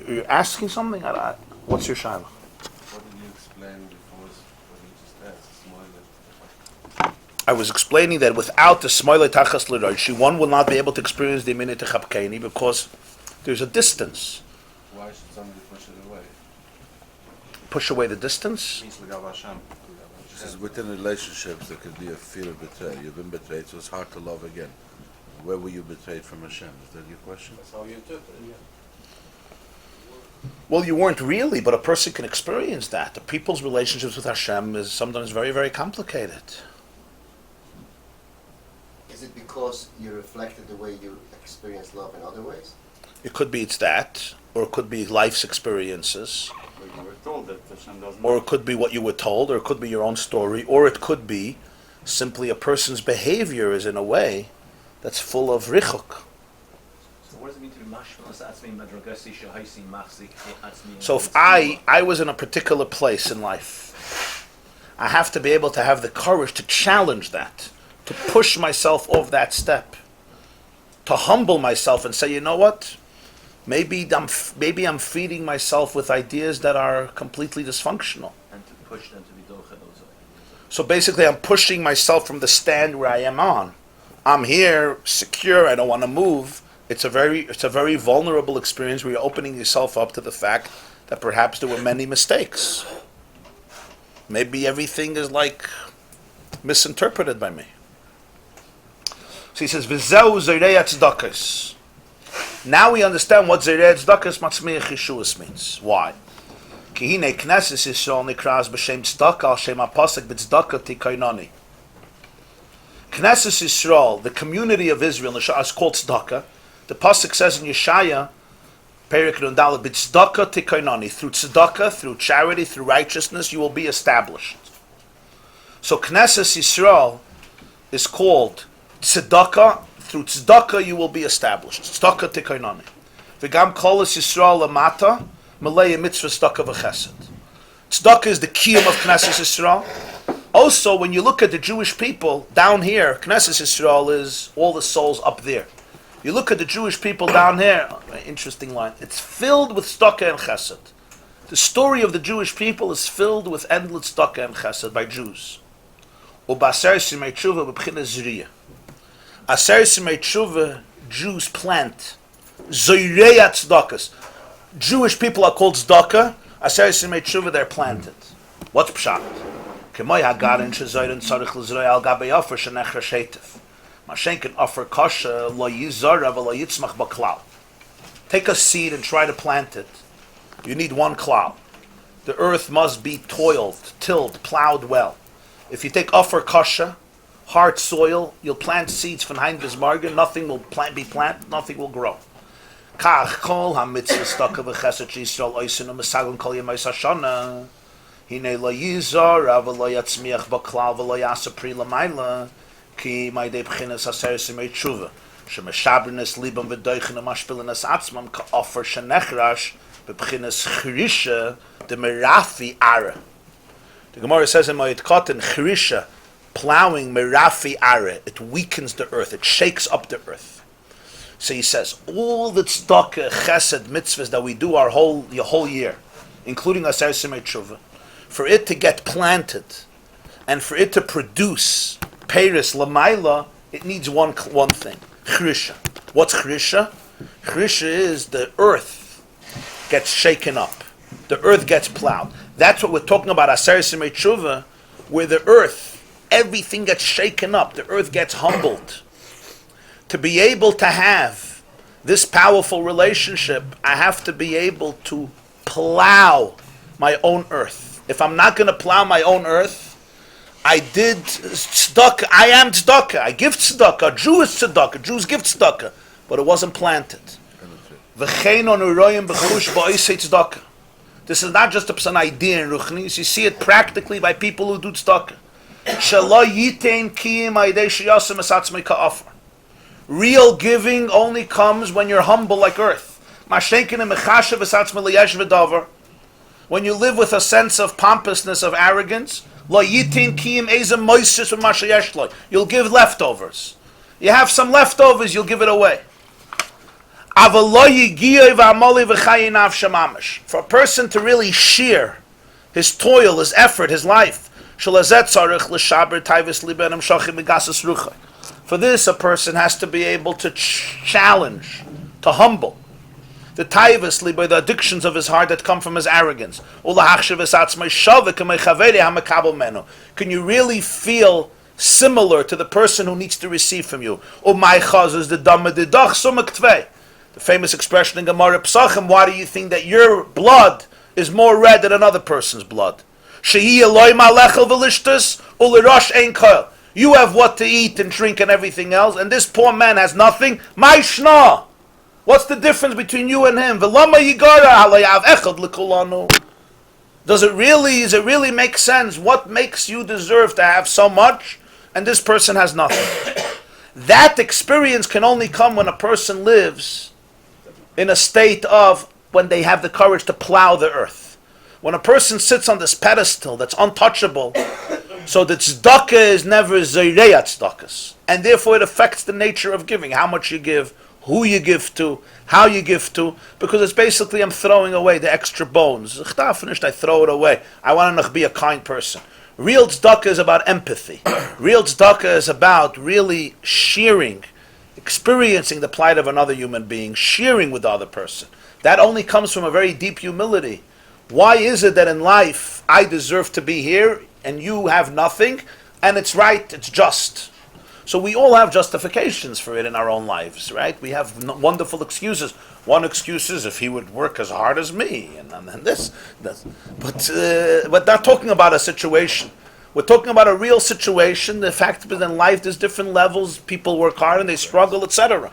you're asking something? What's your shayla? What did you explain before? What you just asked? Small. I was explaining that without the smoile tachas l'roshi, one will not be able to experience the minute techapkeni, because there's a distance. Why should somebody push it away? Push away the distance? Because within relationships there could be a fear of betrayal. You've been betrayed, so it's hard to love again. Where were you betrayed from Hashem? Is that your question? That's how you interpret it. Well, you weren't really, but a person can experience that. The people's relationships with Hashem is sometimes very, very complicated. Is it because you reflected the way you experience love in other ways? It could be it's that, or it could be life's experiences, But you were told that Hashem does or not. it could be what you were told, or it could be your own story, or it could be simply a person's behavior is in a way that's full of richuk. So what does it mean to be mashmalas atzmi madrogasi shahaisi machzik atzmi? So if I was in a particular place in life, I have to be able to have the courage to challenge that, to push myself off that step, to humble myself and say, you know what? Maybe I'm feeding myself with ideas that are completely dysfunctional. And to push them to be docha those ideas. So basically I'm pushing myself from the stand where I am on. I'm here, secure, I don't want to move. It's a very vulnerable experience where you're opening yourself up to the fact that perhaps there were many mistakes. Maybe everything is like misinterpreted by me. So he says, "V'zeu zirei tzedakos." Now we understand what zirei tzedakos matzmiach Yeshuas means. Why? Ki hine knesses Yisrael nikras b'shem tzedakah al shem hapasuk b'tzedakah tikainani. Knesses Yisrael, the community of Israel, is called tzedakah. The pasuk says in Yeshaya, Perik Nundala, b'tzedakah tikainani. Through tzedakah, through charity, through righteousness, you will be established. So Knesses Yisrael is called tzedakah. Through tzedakah you will be established. Tzedakah tikainani. V'gam kolas Yisrael lamata malei mitzvah tzedakah v'chesed. Tzedakah is the kiyum of Knesses Yisrael. Also, when you look at the Jewish people down here, Knesses Yisrael is all the souls up there. You look at the Jewish people down here. Interesting line. It's filled with tzedakah and chesed. The story of the Jewish people is filled with endless tzedakah and chesed by Jews. U'ba'aser simei tshuva b'bchinas zriyah. Aser simei tshuva, Jews plant. Zoyrei tzedakos. Jewish people are called tzedakah. Aser simei tshuva, they're planted. What's pshat? K'moy hagarin shezoyren tzarich l'zroi al gabei offer shenechra sheitef. Mashenkin offer kasha lo yizara v'lo yitzmach b'klal. Take a seed and try to plant it. You need one klal. The earth must be toiled, tilled, plowed well. If you take offer kasha, hard soil, you'll plant seeds from Hein Bismargen, nothing will be planted, nothing will grow. Kach kol ha-mitzvah staka v'chesed Yisrael oisinu mesagun kol yemais hashana. Hine lo yizara v'lo yatzmiach b'klal v'lo yasa pri l'mayla. Ki ma'idei b'chinas aser simei tshuva. Shemeshabrinas libam v'doichen u'mashpilinas atzmam ka'ofer shenechrash b'b'chinas chirisha de merafi ara. The Gemara says in Moed Katan, chirisha, plowing merafi ara. It weakens the earth. It shakes up the earth. So he says, all the tzedakah, chesed, mitzvahs that we do the whole year, including aser simei tshuva, for it to get planted and for it to produce Peiris Lamaila, it needs one thing. Chrisha. What's Chrisha? Chrisha is the earth gets shaken up. The earth gets plowed. That's what we're talking about, Aser Simei Tshuva, where the earth, everything gets shaken up. The earth gets humbled. To be able to have this powerful relationship, I have to be able to plow my own earth. If I'm not going to plow my own earth, I did tzedakah. I am tzedakah. I give tzedakah. Jew is tzedakah. Jews give tzedakah, but it wasn't planted. This is not just an idea in Ruchnis. You see it practically by people who do tzedakah. Real giving only comes when you're humble like earth. When you live with a sense of pompousness, of arrogance, you'll give leftovers. You have some leftovers, you'll give it away. For a person to really shear his toil, his effort, his life, for this a person has to be able to challenge, to humble the taivas, the addictions of his heart that come from his arrogance. Can you really feel similar to the person who needs to receive from you? The famous expression in Gemara Psachim, why do you think that your blood is more red than another person's blood? You have what to eat and drink and everything else, and this poor man has nothing. What's the difference between you and him? Does it really make sense? What makes you deserve to have so much and this person has nothing? That experience can only come when a person lives in a state of when they have the courage to plow the earth. When a person sits on this pedestal that's untouchable, so the tzedakah is never zeirei tzedakahs, and therefore it affects the nature of giving, how much you give, who you give to, how you give to, because it's basically I'm throwing away the extra bones. Finished, I throw it away. I want to be a kind person. Real tzedakah is about empathy. Real tzedakah is about really sharing, experiencing the plight of another human being, sharing with the other person. That only comes from a very deep humility. Why is it that in life I deserve to be here and you have nothing, and it's right, it's just. So we all have justifications for it in our own lives, right? We have wonderful excuses. One excuse is if he would work as hard as me, and this. But we're not talking about a situation. We're talking about a real situation. The fact that in life there's different levels. People work hard and they struggle, etc.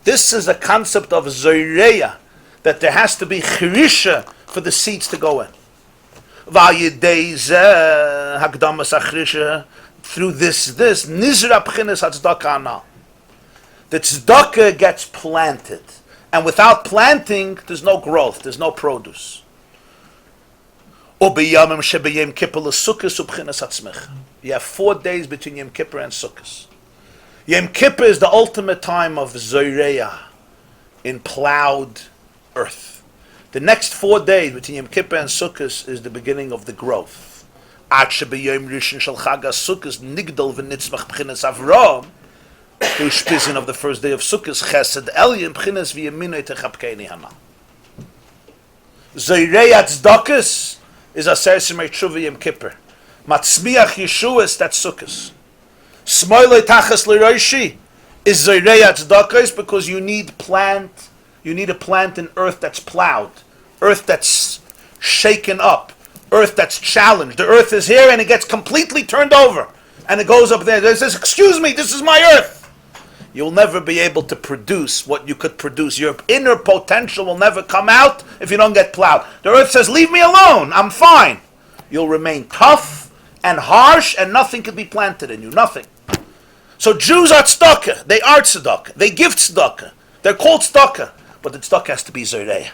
This is a concept of zoreya, that there has to be chirisha for the seeds to go in. Through this, nizra b'chinas hatzedakah anal. The tzedakah gets planted. And without planting, there's no growth, there's no produce. You have 4 days between Yom Kippur and Sukkos. Yom Kippur is the ultimate time of zoreya, in plowed earth. The next 4 days between Yom Kippur and Sukkos is the beginning of the growth. The ushpizin of the first day of Sukkos, chesed elyon b'chinas v'yaminoi techapkeini hana. Zoreya tzedakos is Aser Simei Tshuva Yom Kippur. Matzmiach Yeshuas, that's Sukkos. Smoiloi tachas l'roishi is Zoreya tzedakos, because you need to plant in earth that's plowed, earth that's shaken up, earth that's challenged. The earth is here and it gets completely turned over. And it goes up there. It says, excuse me, this is my earth. You'll never be able to produce what you could produce. Your inner potential will never come out if you don't get plowed. The earth says, leave me alone, I'm fine. You'll remain tough and harsh and nothing can be planted in you, nothing. So Jews are tzedakah, they are tzedakah, they give tzedakah. They're called tzedakah, but the tzedakah has to be zoreya.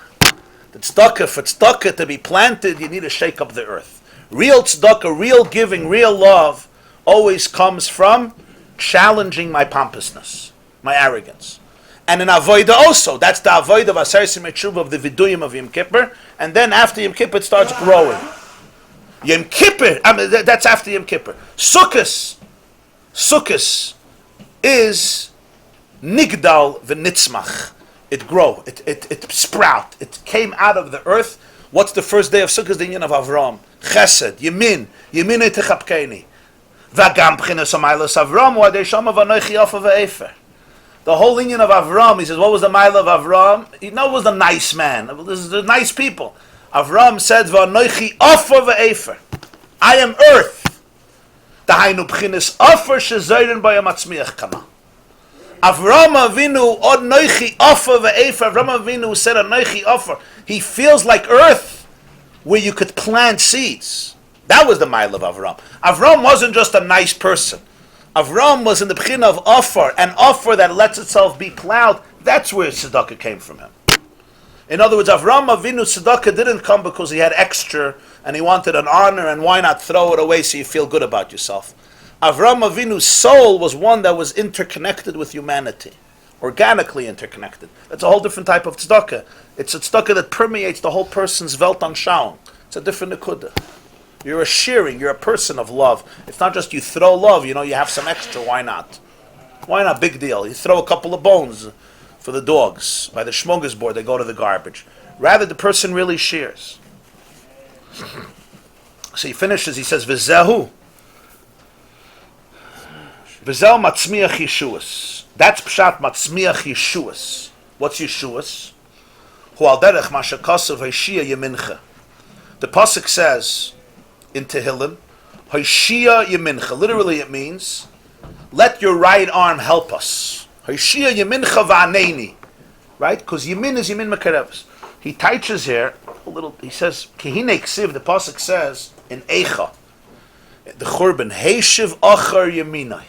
The tzedakah, for tzedakah to be planted, you need to shake up the earth. Real tzedakah, real giving, real love always comes from challenging my pompousness, my arrogance. And in avodah also, that's the avodah of Aser Simei Tshuva, of the viduyim of Yom Kippur, and then after Yom Kippur it starts growing. Yom Kippur, that's after Yom Kippur. Sukkos is nigdal v'nitzmach. It grow, it sprout, it came out of the earth. What's the first day of Sukkos? The union of Avram. Chesed, Yeminoi techapkeini. V'agam b'chinas hamaylos Avram u'adei v'anoichi ofa v'efer. The whole union of Avram, he says, what was the mile of Avram? He was a nice man. This is the nice people. Avram said, v'anoichi ofa v'efer. I am earth. Dahainu b'chinas ofer shezoyren b'yam atzmiach kana. Avram Avinu od noichi ofa v'efer. Avram Avinu said a noichi ofa. He feels like earth where you could plant seeds. That was the mile of Avram. Avram wasn't just a nice person. Avram was in the b'china of offer, an offer that lets itself be plowed. That's where tzedakah came from him. In other words, Avram Avinu's tzedakah didn't come because he had extra and he wanted an honor, and why not throw it away so you feel good about yourself. Avram Avinu's soul was one that was interconnected with humanity, organically interconnected. That's a whole different type of tzedakah. It's a tzedakah that permeates the whole person's Weltanschauung. It's a different nekuda. You're a shearing, you're a person of love. It's not just you throw love, you have some extra, why not? Why not? Big deal. You throw a couple of bones for the dogs. By the smorgasbord, they go to the garbage. Rather, the person really shears. So he finishes, he says, V'zehu. V'zehu matzmiach Yeshuas. That's pshat matzmiach Yeshuas. What's Yeshuas? Hu al derech mashakasav Hoshia Yemincha. The pasuk says in Tehillim, Hoshia Yemincha. Literally it means, let your right arm help us. Hoshia Yemincha va'aneini. Right? Because Yemin is Yemin Makareves. He teaches here, he says, Kehine Ksiv, the pasuk says, in Eicha, the Churban, Heishiv Achar Yeminai.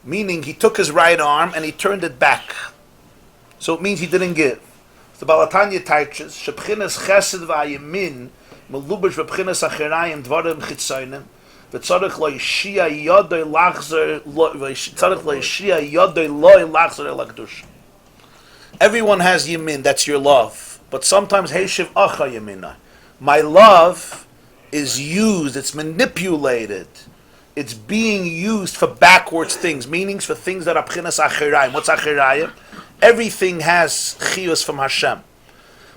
Meaning he took his right arm and he turned it back. So it means he didn't give. The Balatanya teaches, Shebchinas Chesed v'ayemin, melubash v'bchinas achirayim dvarim chitzonim, v'tzarech lo yishia yodoi lachzer, v'tzarech lo yishia yodoi loi lachzer el hakdush. Everyone has yemin, that's your love. But sometimes, Heishiv Acha Yemina. My love is used, it's manipulated. It's being used for backwards things, meanings for things that are b'chinas achirayim. What's achirayim? Everything has chiyus from Hashem.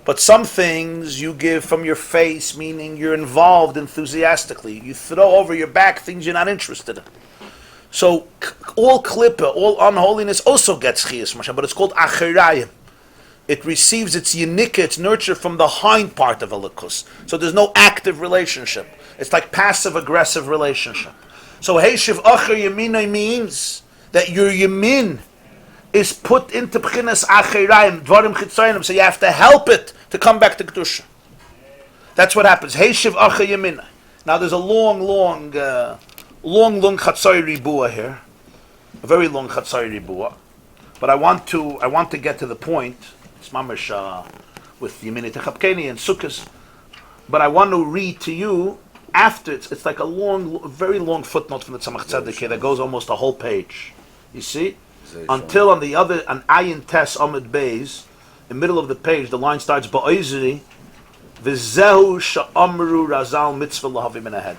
But some things you give from your face, meaning you're involved enthusiastically. You throw over your back things you're not interested in. So all klippa, all unholiness also gets chiyas Hashem, but it's called achirayim. It receives its yinika, its nurture from the hind part of a likus. So there's no active relationship. It's like passive-aggressive relationship. So heishiv acher yaminai means that your yamin is put into b'chinas achirayim, dvarim chitzayim, so you have to help it to come back to kedusha. That's what happens. Heishiv acher yaminai. Now there's a long chatzai ribua here, a very long chatzai ribua. But I want to get to the point. It's Maamer with Yeminei Techapkeni and Sukkos. But I want to read to you after. It's like a very long footnote from the Tzemach Tzedek here that goes almost a whole page. You see, until on Ayin Tes Amud Beis, in the middle of the page, the line starts Ba'oizri V'zehu Sha'amru Razal Mitzvah Lahavim in a head.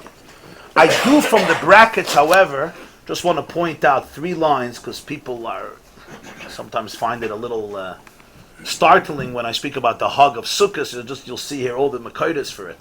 I do from the brackets, however, just want to point out 3 lines because people sometimes find it a little startling when I speak about the hug of Sukkos. You'll see here all the Makaitis for it.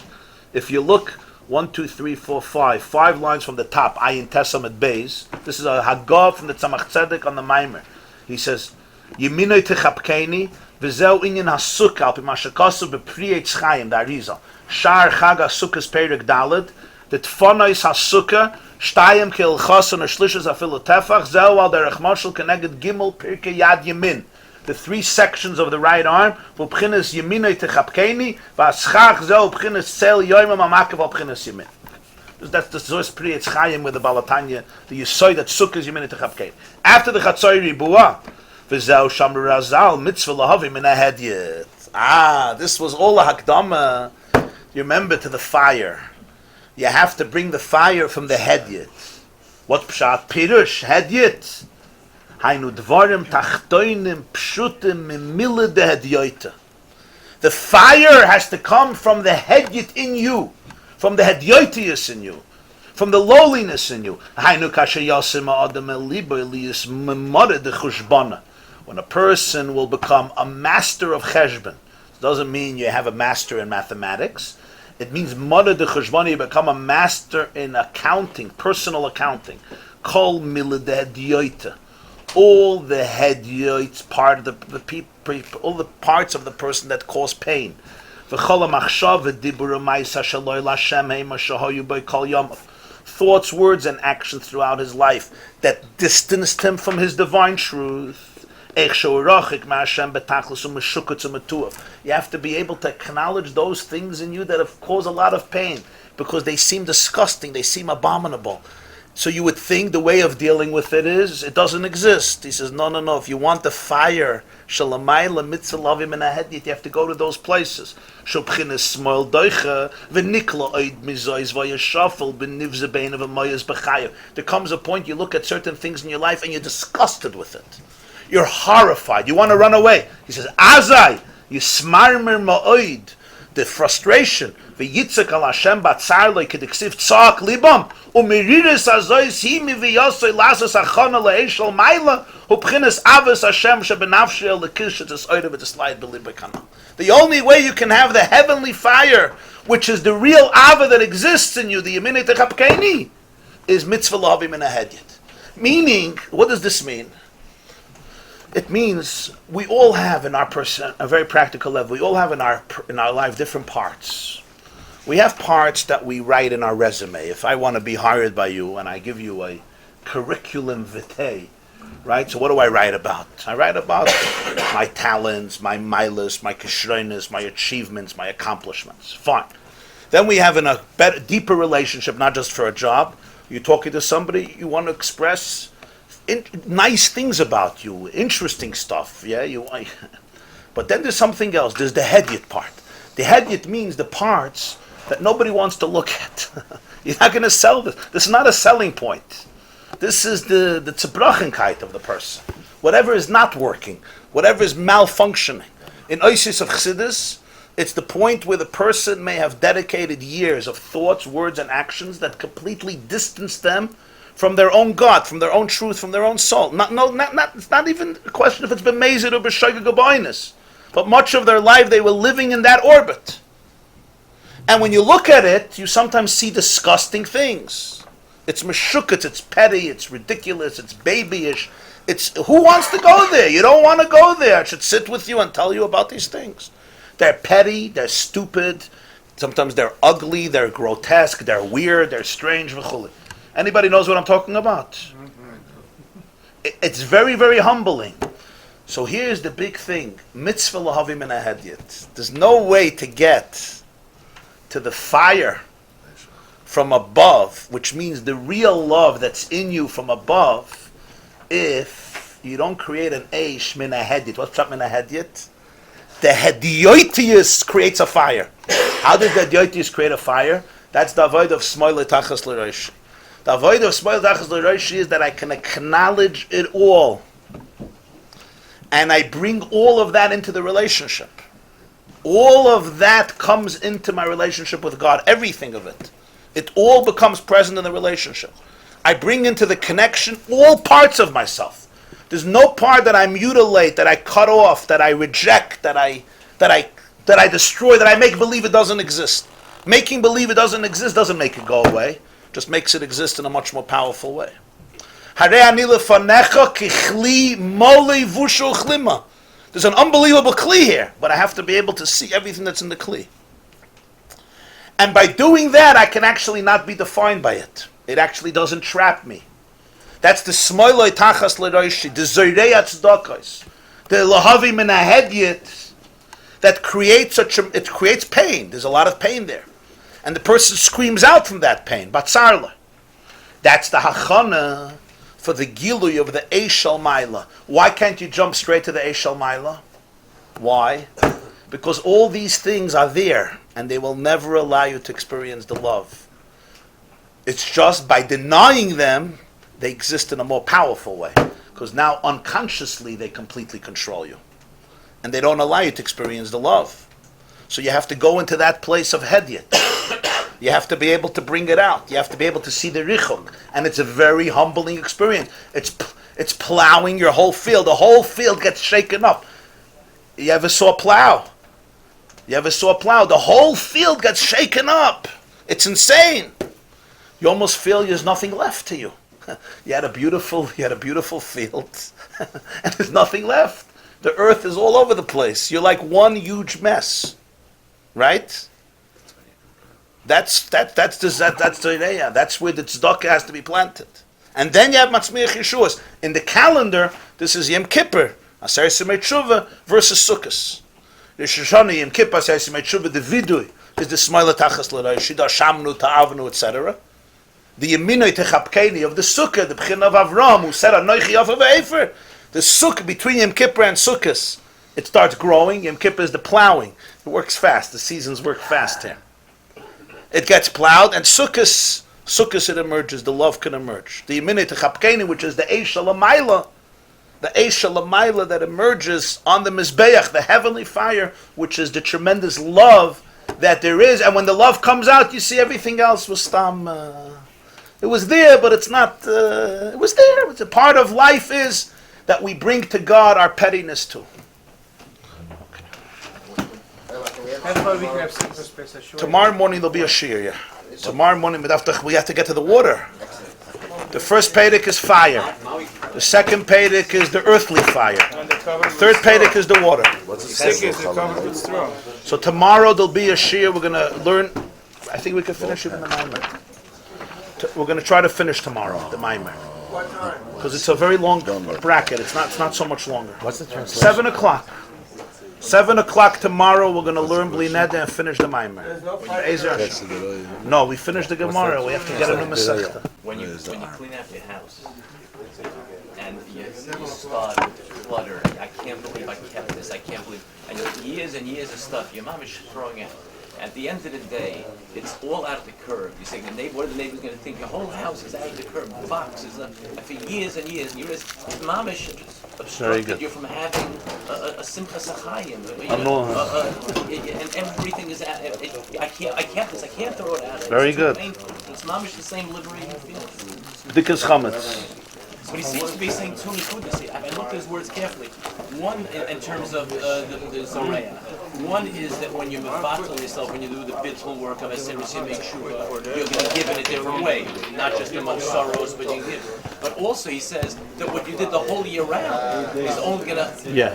If you look 1, 2, 3, 4, 5 lines from the top, Ayin Tesam at Beis. This is a Haggav from the Tzemach Tzedek on the Maamer. He says, Yeminoi techapkeni v'zeu inyan hasukah al pi mashakasu b'pri eitz chayim the Arizal. Shar Chag HaSukkos Perek Daled the Tfonois HaSukkah Shtayim Kil Chason or Shlishas Afilu Tefach Zeu al derech Mashal Keneged Gimel Pirkei Yad Yemin. The 3 sections of the right arm, v'b'chinas Yeminoi techapkeni v'aschach zeu b'chinas Tzel Yoimam Amakev al b'chinas Yemin. That's the Zos Pri Eitz Chayim with the Balatanya, the Yisoy that Sukkos Yeminoi techapkeni. After the Chatzai Ribua, v'zeu Shamru Razal Mitzvah Lahavim in a hedyet. This was all a Hakdama. You remember to the fire. You have to bring the fire from the hedyet. What pshat pirush hedyet? Hainu dvarim tachtoinim pshutim mimile de hedyoita. The fire has to come from the hedyet in you, from the hedyoitius in you, from the lowliness in you. Hainu kasher yasim adam elibo elius memore de chushbana. When a person will become a master of cheshbon, it doesn't mean you have a master in mathematics. It means mother de cheshbon, you become a master in accounting, personal accounting. Kol mile de hedyoita. All the hedyoits, part of the people, all the parts of the person that cause pain. Thoughts, words, and actions throughout his life that distanced him from his divine truth. You have to be able to acknowledge those things in you that have caused a lot of pain because they seem disgusting, they seem abominable. So you would think the way of dealing with it is, it doesn't exist. He says, no. If you want the fire, you have to go to those places. There comes a point you look at certain things in your life and you're disgusted with it. You're horrified. You want to run away. He says, Azai, you smarmer ma'oid. The frustration. V'yitzak al Hashem batzar loy kediksiv tzak libam. Umiriris azois himi v'yosoi lasos achona le'eshol maila. Hupchinas avos Hashem shebenavshi el lekishet es oida v'teslayit b'libekana. The only way you can have the heavenly fire, which is the real ava that exists in you, the Yeminei techapkeni, is mitzvah lavim in a hedyet. Meaning, what does this mean? It means we all have in our person, a very practical level, we all have in our life different parts. We have parts that we write in our resume. If I want to be hired by you and I give you a curriculum vitae, right? So what do I write about? I write about my talents, my milas, my kishronis, my achievements, my accomplishments. Fine. Then we have in a better, deeper relationship, not just for a job. You're talking to somebody, you want to express nice things about you, interesting stuff, but then there's something else. There's the hedyet part. The hedyet means the parts that nobody wants to look at. You're not going to sell this. This is not a selling point. This is the tzbrachenkeit of the person. Whatever is not working, whatever is malfunctioning. In Oisis of Chassidus, it's the point where the person may have dedicated years of thoughts, words, and actions that completely distance them from their own God, from their own truth, from their own soul. It's not even a question if it's b'mezid or b'shoiga gaboinus. but much of their life they were living in that orbit. And when you look at it, you sometimes see disgusting things. It's meshukot, it's petty, it's ridiculous, it's babyish. It's who wants to go there? You don't want to go there. I should sit with you and tell you about these things. They're petty, they're stupid, sometimes they're ugly, they're grotesque, they're weird, they're strange. Anybody knows what I'm talking about? It's very, very humbling. So here's the big thing. Mitzvah lahavim min hahedyet. There's no way to get to the fire from above, which means the real love that's in you from above, if you don't create an eish min hahedyet. What's up min hahedyet? The hediotius creates a fire. How does the hediotius create a fire? That's the avoid of smoile tachas l'rosh. The avoid of smoile tachas l'rosh is that I can acknowledge it all. And I bring all of that into the relationship. All of that comes into my relationship with God. Everything of it. It all becomes present in the relationship. I bring into the connection all parts of myself. There's no part that I mutilate, that I cut off, that I reject, that I destroy, that I make believe it doesn't exist. Making believe it doesn't exist doesn't make it go away. Just makes it exist in a much more powerful way. There's an unbelievable kli here, but I have to be able to see everything that's in the kli. And by doing that, I can actually not be defined by it. It actually doesn't trap me. That's the smoiloi tachas l'roishi, the zoirei tzedakos, the lahavi min hahedyet, that creates it creates pain. There's a lot of pain there, and the person screams out from that pain. Batzarla. That's the hachana for the gilui of the Eishal Maila. Why can't you jump straight to the Eishal Maila? Why? Because all these things are there, and they will never allow you to experience the love. It's just by denying them, they exist in a more powerful way. Because now unconsciously they completely control you. And they don't allow you to experience the love. So you have to go into that place of hedyet. You have to be able to bring it out. You have to be able to see the richuk. And it's a very humbling experience. It's plowing your whole field. The whole field gets shaken up. You ever saw Plow? The whole field gets shaken up. It's insane. You almost feel there's nothing left to you. You had a beautiful field, and there's nothing left. The earth is all over the place. You're like one huge mess, right? That's the idea. That's where the tzedakah has to be planted. And then you have Matzmiach Yeshuas. In the calendar, this is Yom Kippur, Aseret Simei Tshuva versus Sukkos. Rosh Hashanah, Yom Kippur, Aseret Simei Tshuva, the vidui is the Smoile Tachas L'Rosh, Shida Shamnu Ta'avnu, etc. The Yeminoi Techapkeni of the Sukkah, the B'chin of Avram, who said Anoichi Yafa Ve'efer. The Sukkah between Yom Kippur and Sukkos, it starts growing. Yom Kippur is the plowing. It works fast. The seasons work fast here. It gets plowed, and Sukkos it emerges, the love can emerge. The Yeminei Techapkeni, which is the Eish Alamayla, that emerges on the Mizbeach, the heavenly fire, which is the tremendous love that there is. And when the love comes out, you see everything else was stam. It was there, but it's not. It was there. It's a part of life is that we bring to God our pettiness too. That's why we can have simple space. Tomorrow morning there'll be a shir. Yeah. Tomorrow morning we have to get to the water. The first Pedic is fire. The second Pedic is the earthly fire. The third Pedic is the water. What's the Second is covered with straw. So tomorrow there'll be a shir. We're going to learn. I think we can finish it in the Maamer. We're going to try to finish tomorrow the Maamer. What time? Because it's a very long bracket. It's not so much longer. What's the translation? 7 o'clock. 7 o'clock tomorrow. We're going to learn Bli Neder and finish the Maamer. There's no No, we finished the Gemara. We have to get a new Masechta. When you clean out your house and you start cluttering, I can't believe I kept this, I can't believe, and years and years of stuff your mom is throwing out. At the end of the day, it's all out of the curb. You say, what are the neighbors going to think? Your whole house is out of the curb. Boxes, and for years and years, you just mom is obstructed you from having a simcha sachayim. And everything is out. I kept this. I can't throw it out. Very good. It's mamish the same liberating feeling. Dikas chametz. But he seems to be saying two nekudas. I looked at his words carefully. One, in terms of the Zoreya. One is that when you mevatel yourself, when you do the bittul work of Asiris, you make sure you're going to give in a different way, not just amongst sorrows, but you give. But also he says that what you did the whole year round is only going to,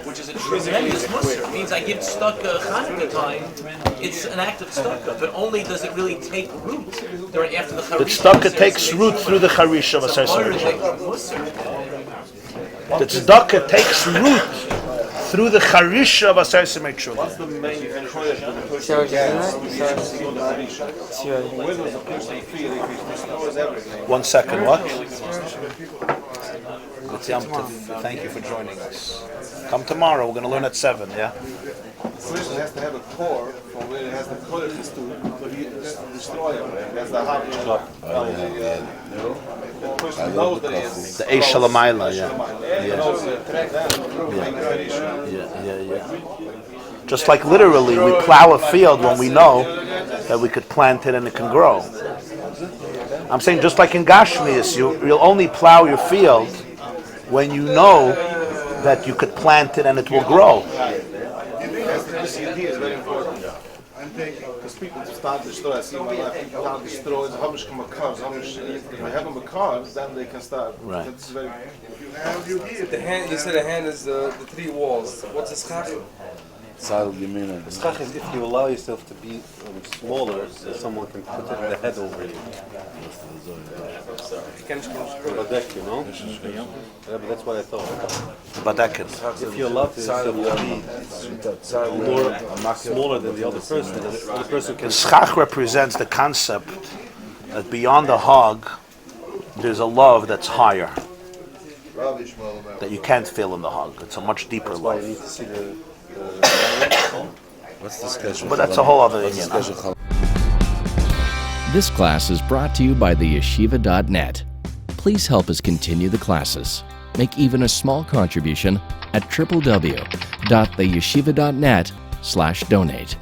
which is a tremendous musr. It means I give tzedakah Hanukkah time. It's an act of tzedakah, but only does it really take root during after the charisha. The tzedakah takes root through the charisha of Asiris. The tzedakah takes root through the charisha of Asiris Mechuvah. What's the main kodesh when the person when does the person feel if he destroys everything? 1 second, what? Thank you for joining us. Come tomorrow, we're going to learn at 7, yeah? The person has to have a core from where it has the kodesh to destroy everything. That's the habit. The person knows that he has The Eish Shalamayla, yeah. Just like literally, we plow a field when we know that we could plant it and it can grow. I'm saying just like in Gashmias, you'll only plow your field when you know that you could plant it and it will grow. This idea is very important. Because people start to destroy. I see in my life people start to destroy. If they have a makar, then they can start. Right. That's very. The hand, you said the hand is the three walls. What's the schach? Tzal Yemina. The schach is if you allow yourself to be smaller, so someone can put the head over you. Badek, you know? Yeah, but that's what I thought. Badakin. If you allow yourself to be more smaller than the other person, then the other person can. The schach represents the concept that beyond the hog, there's a love that's higher, that you can't feel in the hog. It's a much deeper That's why you love. need to see the What's the schedule? But that's a whole other What's the Indian. schedule? This class is brought to you by theyeshiva.net. Please help us continue the classes. Make even a small contribution at www.theyeshiva.net/donate.